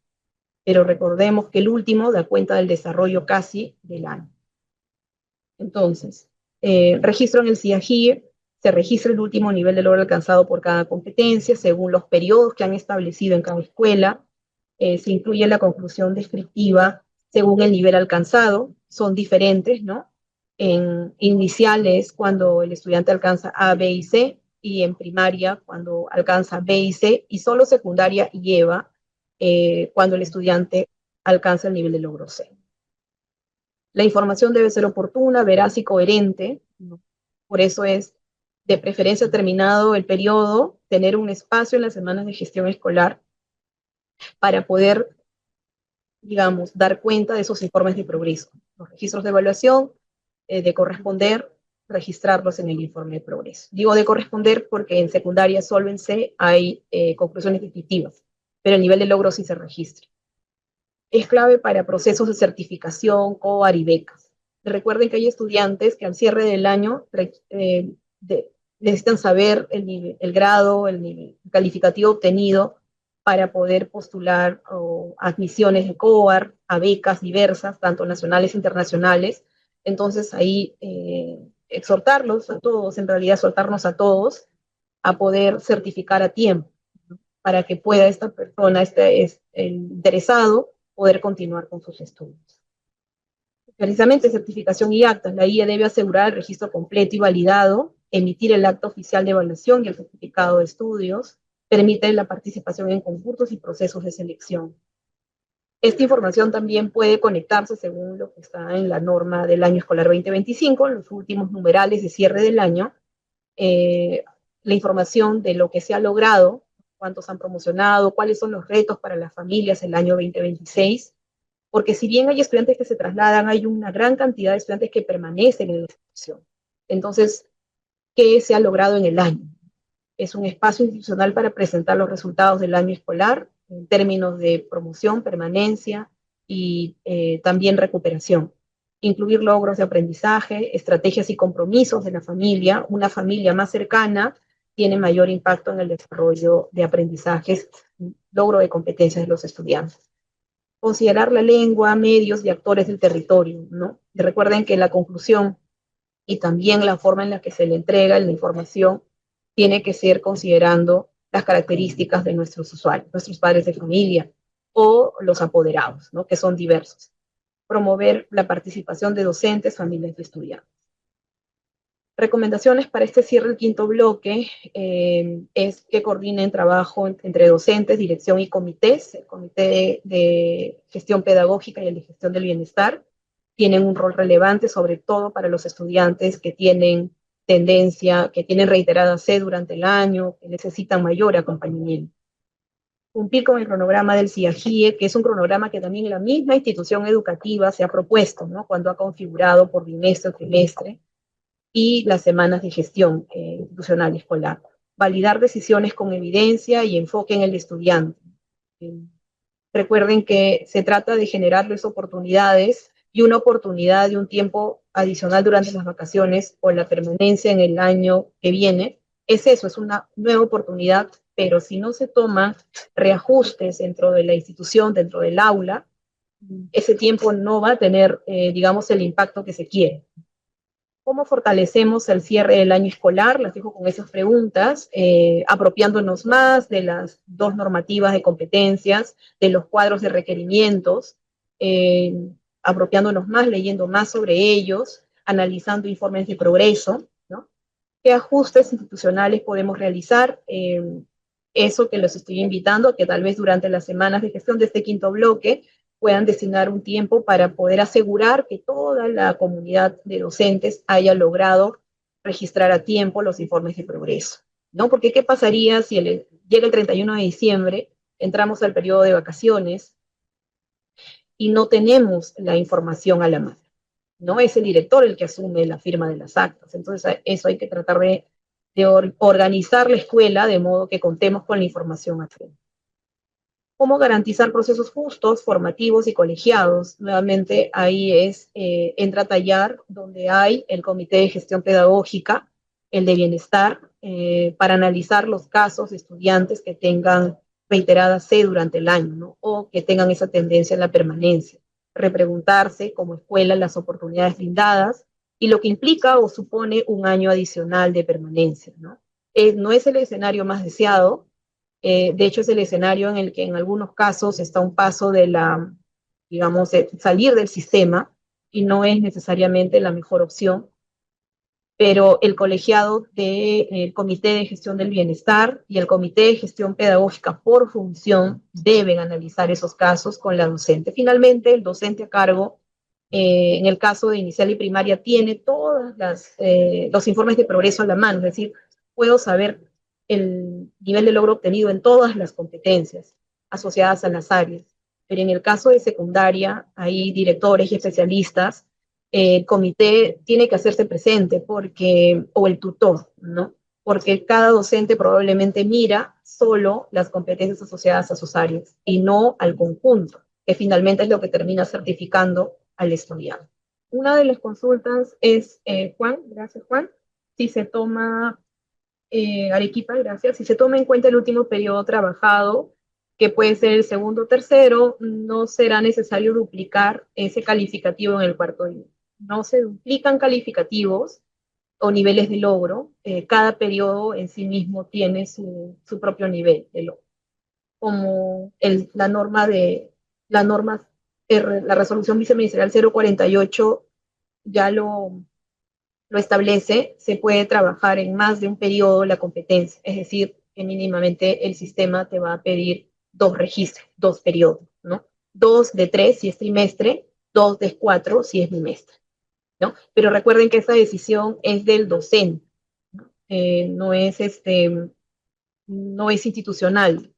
pero recordemos que el último da cuenta del desarrollo casi del año. Entonces, registro en el CIAGIE, se registra el último nivel de logro alcanzado por cada competencia, según los periodos que han establecido en cada escuela. Se incluye la conclusión descriptiva según el nivel alcanzado, son diferentes, ¿no? En iniciales, cuando el estudiante alcanza A, B y C, y en primaria, cuando alcanza B y C, y solo secundaria y EVA, cuando el estudiante alcanza el nivel de logro C. La información debe ser oportuna, veraz y coherente, ¿no? Por eso es de preferencia terminado el periodo, tener un espacio en las semanas de gestión escolar para poder, digamos, dar cuenta de esos informes de progreso. Los registros de evaluación, de corresponder, registrarlos en el informe de progreso. Digo de corresponder porque en secundaria solo en C hay conclusiones definitivas, pero el nivel de logro sí se registra. Es clave para procesos de certificación, COAR y becas. Recuerden que hay estudiantes que al cierre del año necesitan saber el grado, el nivel calificativo obtenido para poder postular admisiones de COAR, a becas diversas, tanto nacionales e internacionales. Entonces ahí exhortarlos a todos, en realidad exhortarnos a todos a poder certificar a tiempo, ¿no? Para que pueda esta persona, el interesado, poder continuar con sus estudios. Precisamente certificación y actas. La IE debe asegurar el registro completo y validado, emitir el acta oficial de evaluación y el certificado de estudios, permite la participación en concursos y procesos de selección. Esta información también puede conectarse según lo que está en la norma del año escolar 2025, los últimos numerales de cierre del año, la información de lo que se ha logrado, cuántos han promocionado, cuáles son los retos para las familias el año 2026, porque si bien hay estudiantes que se trasladan, hay una gran cantidad de estudiantes que permanecen en la institución. Entonces, ¿qué se ha logrado en el año? Es un espacio institucional para presentar los resultados del año escolar en términos de promoción, permanencia y también recuperación. Incluir logros de aprendizaje, estrategias y compromisos de la familia. Una familia más cercana tiene mayor impacto en el desarrollo de aprendizajes, logro de competencias de los estudiantes. Considerar la lengua, medios y actores del territorio, ¿no? Y recuerden que la conclusión y también la forma en la que se le entrega la información tiene que ser considerando las características de nuestros usuarios, nuestros padres de familia o los apoderados, ¿no? Que son diversos. Promover la participación de docentes, familias y estudiantes. Recomendaciones para este cierre del quinto bloque es que coordinen trabajo entre docentes, dirección y comités. El comité de gestión pedagógica y el de gestión del bienestar tienen un rol relevante, sobre todo para los estudiantes que tienen tendencia, que tienen reiterada sed durante el año, que necesitan mayor acompañamiento. Cumplir con el cronograma del CIAGIE, que es un cronograma que también la misma institución educativa se ha propuesto, ¿no? Cuando ha configurado por bimestre o trimestre, y las semanas de gestión institucional escolar. Validar decisiones con evidencia y enfoque en el estudiante. Recuerden que se trata de generarles oportunidades y una oportunidad de un tiempo adicional durante las vacaciones o la permanencia en el año que viene. Es eso, es una nueva oportunidad, pero si no se toman reajustes dentro de la institución, dentro del aula, ese tiempo no va a tener, digamos, el impacto que se quiere. ¿Cómo fortalecemos el cierre del año escolar? Las dejo con esas preguntas, apropiándonos más de las dos normativas de competencias, de los cuadros de requerimientos, apropiándonos más, leyendo más sobre ellos, analizando informes de progreso, ¿no? ¿Qué ajustes institucionales podemos realizar? Eso que los estoy invitando a que tal vez durante las semanas de gestión de este quinto bloque puedan destinar un tiempo para poder asegurar que toda la comunidad de docentes haya logrado registrar a tiempo los informes de progreso, ¿no? Porque ¿qué pasaría si llega el 31 de diciembre, entramos al periodo de vacaciones y no tenemos la información a la mano? ¿No? Es el director el que asume la firma de las actas. Entonces, eso hay que tratar de organizar la escuela de modo que contemos con la información a tiempo. ¿Cómo garantizar procesos justos, formativos y colegiados? Nuevamente, ahí entra a tallar donde hay el comité de gestión pedagógica, el de bienestar, para analizar los casos de estudiantes que tengan reiterada C durante el año, ¿no? O que tengan esa tendencia en la permanencia. Repreguntarse como escuela las oportunidades brindadas y lo que implica o supone un año adicional de permanencia, ¿no? No es el escenario más deseado, de hecho es el escenario en el que en algunos casos está un paso de la, digamos, de salir del sistema y no es necesariamente la mejor opción, pero el colegiado del Comité de Gestión del Bienestar y el Comité de Gestión Pedagógica por función deben analizar esos casos con la docente. Finalmente, el docente a cargo, en el caso de inicial y primaria, tiene todos los informes de progreso a la mano, es decir, puedo saber el nivel de logro obtenido en todas las competencias asociadas a las áreas. Pero en el caso de secundaria, hay directores y especialistas, el comité tiene que hacerse presente porque, o el tutor, ¿no? Porque cada docente probablemente mira solo las competencias asociadas a sus áreas y no al conjunto, que finalmente es lo que termina certificando al estudiante. Una de las consultas es, Juan, gracias Juan, si se toma, Arequipa, gracias, si se toma en cuenta el último periodo trabajado, que puede ser el segundo o tercero, no será necesario duplicar ese calificativo en el cuarto año. No se duplican calificativos o niveles de logro, cada periodo en sí mismo tiene su propio nivel de logro. Como la norma, la resolución viceministerial 048 ya lo establece, se puede trabajar en más de un periodo la competencia, es decir, que mínimamente el sistema te va a pedir 2 registros, 2 periodos, ¿no? 2 de 3 si es trimestre, 2 de 4 si es bimestre, ¿no? Pero recuerden que esa decisión es del docente, ¿no? No es institucional,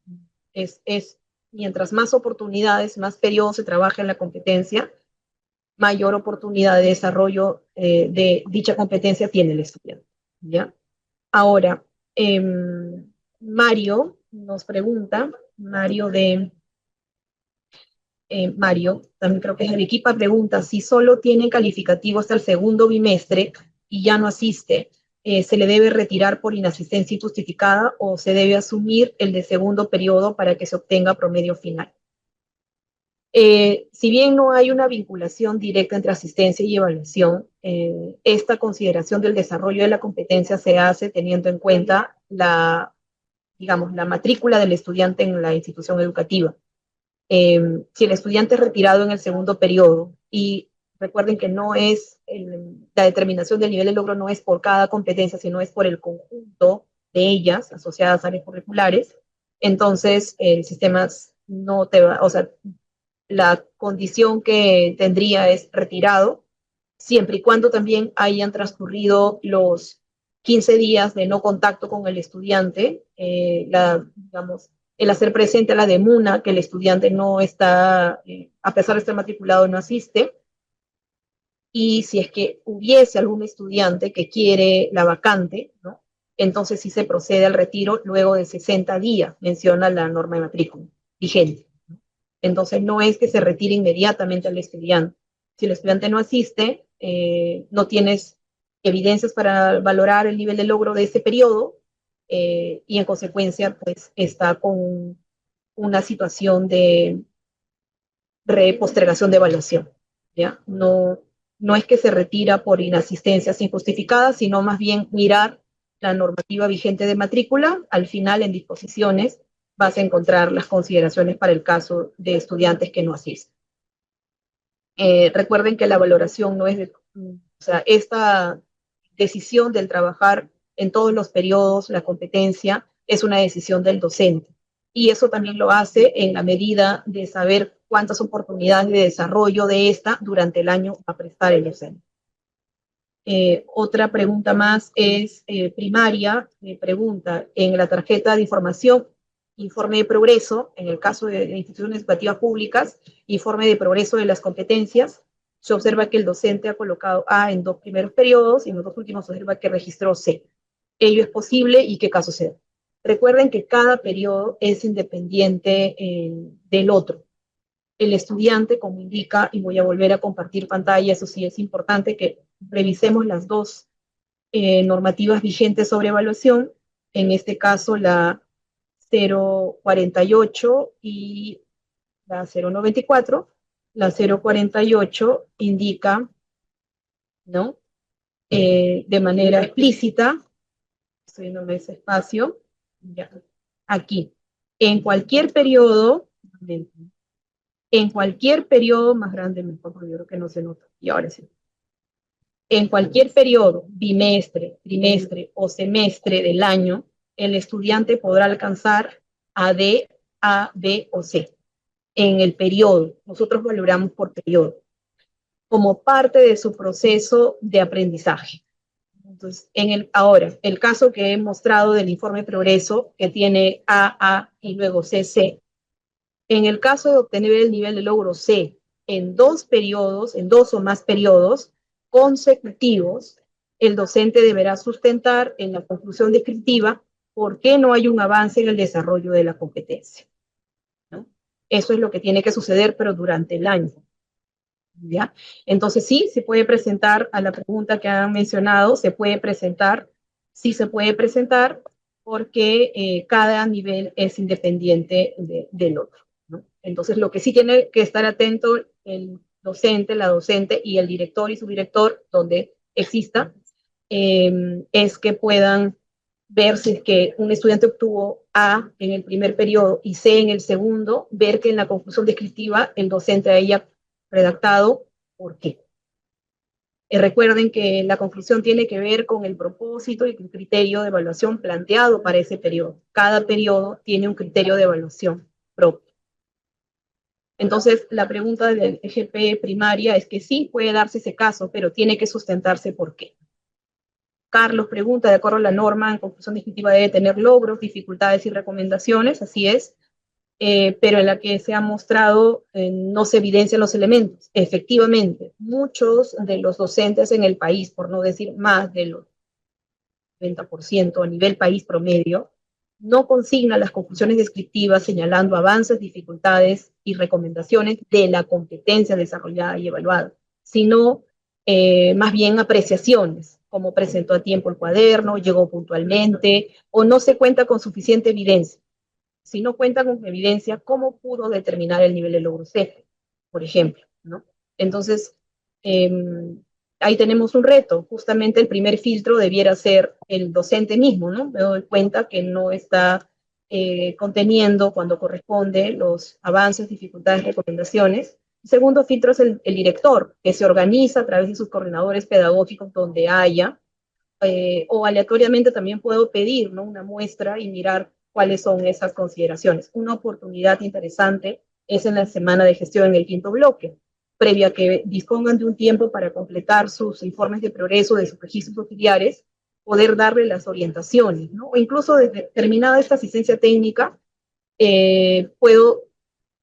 es mientras más oportunidades, más periodos se trabaja en la competencia, mayor oportunidad de desarrollo de dicha competencia tiene el estudiante, ¿ya? Ahora, eh, Mario nos pregunta, Mario, también creo que es de Arequipa, pregunta si solo tiene calificativo hasta el segundo bimestre y ya no asiste, ¿se le debe retirar por inasistencia injustificada o se debe asumir el de segundo periodo para que se obtenga promedio final? Si bien no hay una vinculación directa entre asistencia y evaluación, esta consideración del desarrollo de la competencia se hace teniendo en cuenta digamos, la matrícula del estudiante en la institución educativa. Si el estudiante es retirado en el segundo periodo, y recuerden que no es la determinación del nivel de logro no es por cada competencia, sino es por el conjunto de ellas asociadas a áreas curriculares, entonces el sistema no te va, o sea, la condición que tendría es retirado, siempre y cuando también hayan transcurrido los 15 días de no contacto con el estudiante, digamos, el hacer presente a la demuna que el estudiante no está, a pesar de estar matriculado, no asiste, y si es que hubiese algún estudiante que quiere la vacante, ¿no? Entonces sí se procede al retiro luego de 60 días, menciona la norma de matrícula vigente. Entonces no es que se retire inmediatamente al estudiante. Si el estudiante no asiste, no tienes evidencias para valorar el nivel de logro de ese periodo, y en consecuencia pues está con una situación de postergación de evaluación, ¿ya? No es que se retira por inasistencias injustificadas, sino más bien mirar la normativa vigente de matrícula. Al final, en disposiciones, vas a encontrar las consideraciones para el caso de estudiantes que no asisten. Recuerden que la valoración no es o sea, esta decisión del trabajar en todos los periodos, la competencia, es una decisión del docente. Y eso también lo hace en la medida de saber cuántas oportunidades de desarrollo de esta durante el año va a prestar el docente. Otra pregunta más es primaria, pregunta, en la tarjeta de información, informe de progreso, en el caso de instituciones educativas públicas, informe de progreso de las competencias, se observa que el docente ha colocado A en 2 primeros periodos y en los 2 últimos se observa que registró C. ¿Ello es posible y qué caso se da? Recuerden que cada periodo es independiente del otro. El estudiante, como indica, y voy a volver a compartir pantalla, eso sí es importante que revisemos las dos normativas vigentes sobre evaluación, en este caso la 048 y la 094. La 048 indica, ¿no? De manera explícita, estoy viendo ese espacio, ya, aquí, en cualquier periodo, más grande mejor, porque yo creo que no se nota, y ahora sí, en cualquier periodo, bimestre, trimestre o semestre del año, el estudiante podrá alcanzar a D, A, B o C. En el periodo, nosotros valoramos por periodo, como parte de su proceso de aprendizaje. Entonces, ahora, el caso que he mostrado del informe progreso, que tiene A y luego C. En el caso de obtener el nivel de logro C en dos o más periodos consecutivos, el docente deberá sustentar en la conclusión descriptiva por qué no hay un avance en el desarrollo de la competencia, ¿no? Eso es lo que tiene que suceder, pero durante el año, ¿ya? Entonces sí, se puede presentar a la pregunta que han mencionado, sí se puede presentar porque cada nivel es independiente del otro, ¿no? Entonces lo que sí tiene que estar atento el docente, la docente y el director y subdirector, donde exista, es que puedan ver si es que un estudiante obtuvo A en el primer periodo y C en el segundo, ver que en la conclusión descriptiva el docente haya redactado por qué. Recuerden que la conclusión tiene que ver con el propósito y el criterio de evaluación planteado para ese periodo. Cada periodo tiene un criterio de evaluación propio. Entonces, la pregunta del EGP primaria es que sí puede darse ese caso, pero tiene que sustentarse por qué. Carlos pregunta, de acuerdo a la norma, en conclusión definitiva debe tener logros, dificultades y recomendaciones, así es, pero en la que se ha mostrado no se evidencian los elementos. Efectivamente, muchos de los docentes en el país, por no decir más del 90% a nivel país promedio, no consignan las conclusiones descriptivas señalando avances, dificultades y recomendaciones de la competencia desarrollada y evaluada, sino más bien apreciaciones, como presentó a tiempo el cuaderno, llegó puntualmente, o no se cuenta con suficiente evidencia. Si no cuenta con evidencia, ¿cómo pudo determinar el nivel de logro C, por ejemplo, ¿no? Entonces, eh, ahí tenemos un reto. Justamente el primer filtro debiera ser el docente mismo, ¿no? Me doy cuenta que no está conteniendo cuando corresponde los avances, dificultades, recomendaciones. El segundo filtro es el director, que se organiza a través de sus coordinadores pedagógicos donde haya, o aleatoriamente también puedo pedir, ¿no?, una muestra y mirar cuáles son esas consideraciones. Una oportunidad interesante es en la semana de gestión en el quinto bloque, previa que dispongan de un tiempo para completar sus informes de progreso de sus registros auxiliares, poder darle las orientaciones, ¿no? O incluso desde terminada esta asistencia técnica, puedo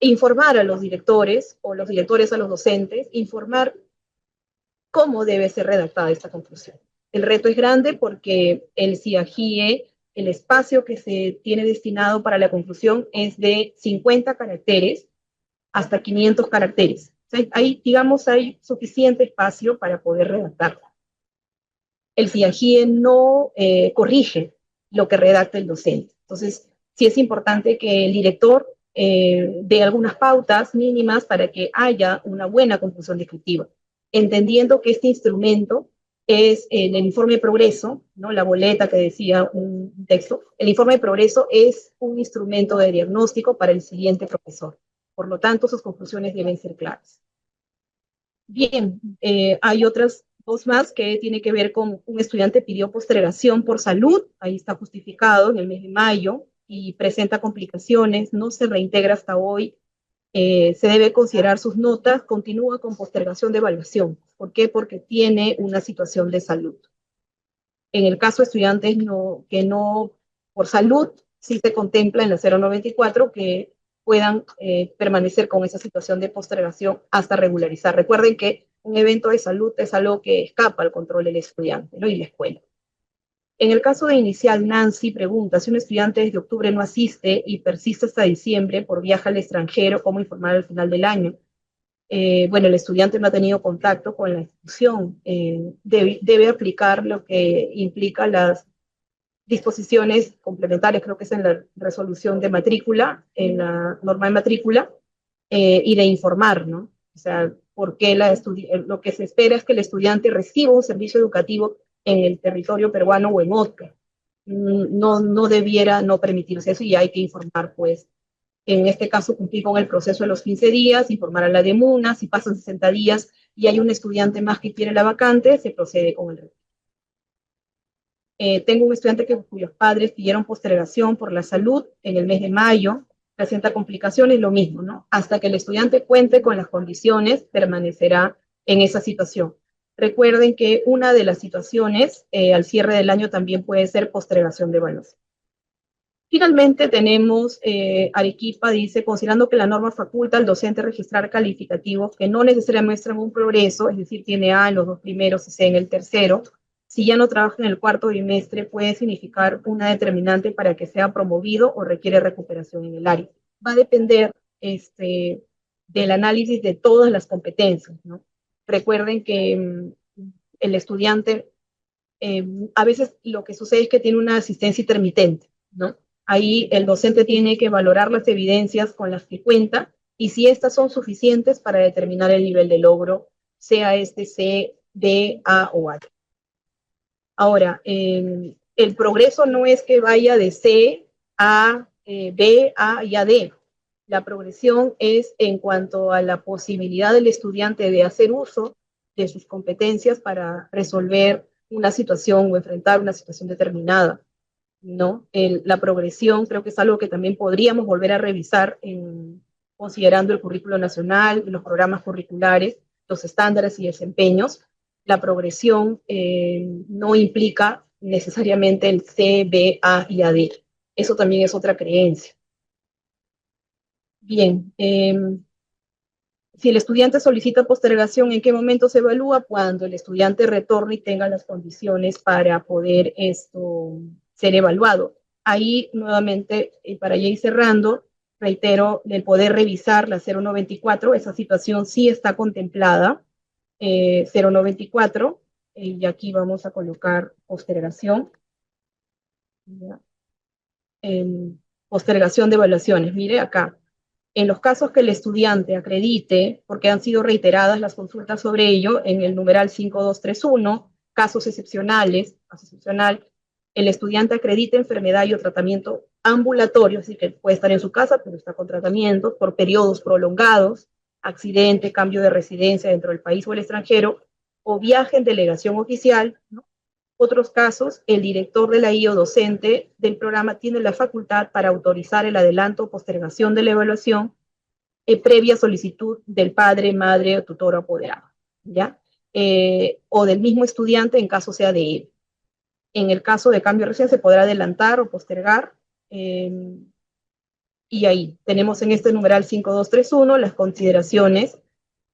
informar a los directores o los directores a los docentes, informar cómo debe ser redactada esta conclusión. El reto es grande porque el CIAGIE, el espacio que se tiene destinado para la conclusión es de 50 caracteres hasta 500 caracteres. O sea, digamos, hay suficiente espacio para poder redactarla. El CIAGIE no corrige lo que redacta el docente. Entonces, sí es importante que el director dé algunas pautas mínimas para que haya una buena conclusión descriptiva, entendiendo que este instrumento es el informe de progreso, ¿no? La boleta que decía un texto. El informe de progreso es un instrumento de diagnóstico para el siguiente profesor. Por lo tanto, sus conclusiones deben ser claras. Bien, hay otras dos más que tiene que ver con un estudiante pidió postergación por salud, ahí está justificado en el mes de mayo y presenta complicaciones, no se reintegra hasta hoy, se debe considerar sus notas, continúa con postergación de evaluación. ¿Por qué? Porque tiene una situación de salud. En el caso de estudiantes que no, por salud, sí se contempla en la 094 que puedan permanecer con esa situación de postergación hasta regularizar. Recuerden que un evento de salud es algo que escapa al control del estudiante, ¿no?, y la escuela. En el caso de inicial, Nancy pregunta, si un estudiante desde octubre no asiste y persiste hasta diciembre por viaje al extranjero, ¿cómo informar al final del año? Bueno, el estudiante no ha tenido contacto con la institución, debe aplicar lo que implica las disposiciones complementarias, creo que es en la resolución de matrícula, en la norma de matrícula, y de informar, ¿no? O sea, porque lo que se espera es que el estudiante reciba un servicio educativo en el territorio peruano o en otro. No debiera no permitirse eso y hay que informar, pues, en este caso cumplir con el proceso de los 15 días, informar a la DEMUNA, si pasan 60 días y hay un estudiante más que quiere la vacante, se procede con el retiro. Tengo un estudiante cuyos padres pidieron postergación por la salud en el mes de mayo, presenta complicaciones, lo mismo, ¿no? Hasta que el estudiante cuente con las condiciones, permanecerá en esa situación. Recuerden que una de las situaciones al cierre del año también puede ser postergación de evaluación. Finalmente tenemos Arequipa, dice, considerando que la norma faculta al docente registrar calificativos que no necesariamente muestran un progreso, es decir, tiene A en los 2 primeros y C en el tercero, si ya no trabaja en el 4º trimestre, puede significar una determinante para que sea promovido o requiere recuperación en el área. Va a depender del análisis de todas las competencias, ¿no? Recuerden que el estudiante, a veces lo que sucede es que tiene una asistencia intermitente, ¿no? Ahí el docente tiene que valorar las evidencias con las que cuenta y si estas son suficientes para determinar el nivel de logro, sea este C, D, A o A. Ahora, el progreso no es que vaya de C a B, A y a D. La progresión es en cuanto a la posibilidad del estudiante de hacer uso de sus competencias para resolver una situación o enfrentar una situación determinada, ¿no? La progresión creo que es algo que también podríamos volver a revisar considerando el currículo nacional, los programas curriculares, los estándares y desempeños. La progresión no implica necesariamente el C, B, A y AD. Eso también es otra creencia. Bien, si el estudiante solicita postergación, ¿en qué momento se evalúa? Cuando el estudiante retorne y tenga las condiciones para poder ser evaluado. Ahí, nuevamente, para ya ir cerrando, reitero, el poder revisar la 0924, esa situación sí está contemplada, 0924, y aquí vamos a colocar postergación. Postergación de evaluaciones, mire acá. En los casos que el estudiante acredite, porque han sido reiteradas las consultas sobre ello, en el numeral 5231, casos excepcionales, caso excepcional, el estudiante acredita enfermedad y o tratamiento ambulatorio, es decir, que puede estar en su casa, pero está con tratamiento, por periodos prolongados, accidente, cambio de residencia dentro del país o el extranjero, o viaje en delegación oficial, ¿no? Otros casos, el director de la IO docente del programa tiene la facultad para autorizar el adelanto o postergación de la evaluación previa solicitud del padre, madre, tutor o apoderado, ¿ya? O del mismo estudiante en caso sea de él. En el caso de cambio de residencia se podrá adelantar o postergar. Y ahí tenemos en este numeral 5231 las consideraciones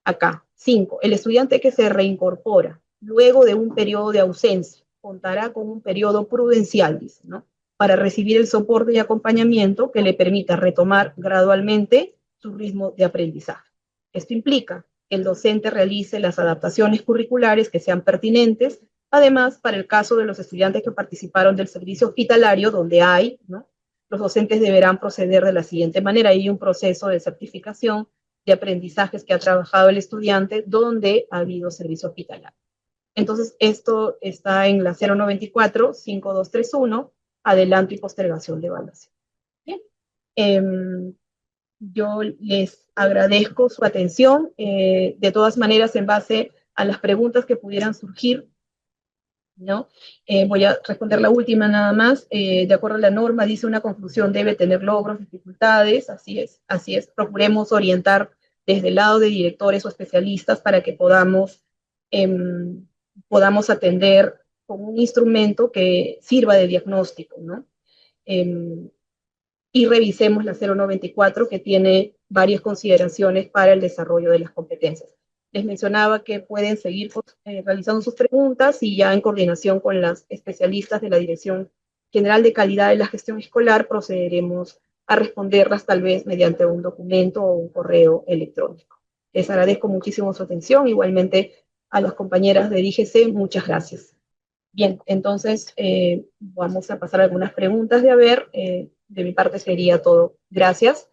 acá. 5. El estudiante que se reincorpora luego de un periodo de ausencia contará con un periodo prudencial, dice, ¿no? Para recibir el soporte y acompañamiento que le permita retomar gradualmente su ritmo de aprendizaje. Esto implica que el docente realice las adaptaciones curriculares que sean pertinentes, además, para el caso de los estudiantes que participaron del servicio hospitalario, donde hay, ¿no? Los docentes deberán proceder de la siguiente manera. Hay un proceso de certificación de aprendizajes que ha trabajado el estudiante donde ha habido servicio hospitalario. Entonces, esto está en la 094, 5231, adelanto y postergación de evaluación. Bien. Yo les agradezco su atención. De todas maneras, en base a las preguntas que pudieran surgir, ¿no? Voy a responder la última nada más. De acuerdo a la norma, dice una conclusión debe tener logros, dificultades, así es, así es. Procuremos orientar desde el lado de directores o especialistas para que podamos atender con un instrumento que sirva de diagnóstico, ¿no? Y revisemos la 094 que tiene varias consideraciones para el desarrollo de las competencias. Les mencionaba que pueden seguir realizando sus preguntas y ya en coordinación con las especialistas de la Dirección General de Calidad de la Gestión Escolar procederemos a responderlas tal vez mediante un documento o un correo electrónico. Les agradezco muchísimo su atención, igualmente a las compañeras de DGC, muchas gracias. Bien, entonces vamos a pasar algunas preguntas de a ver. De mi parte sería todo. Gracias.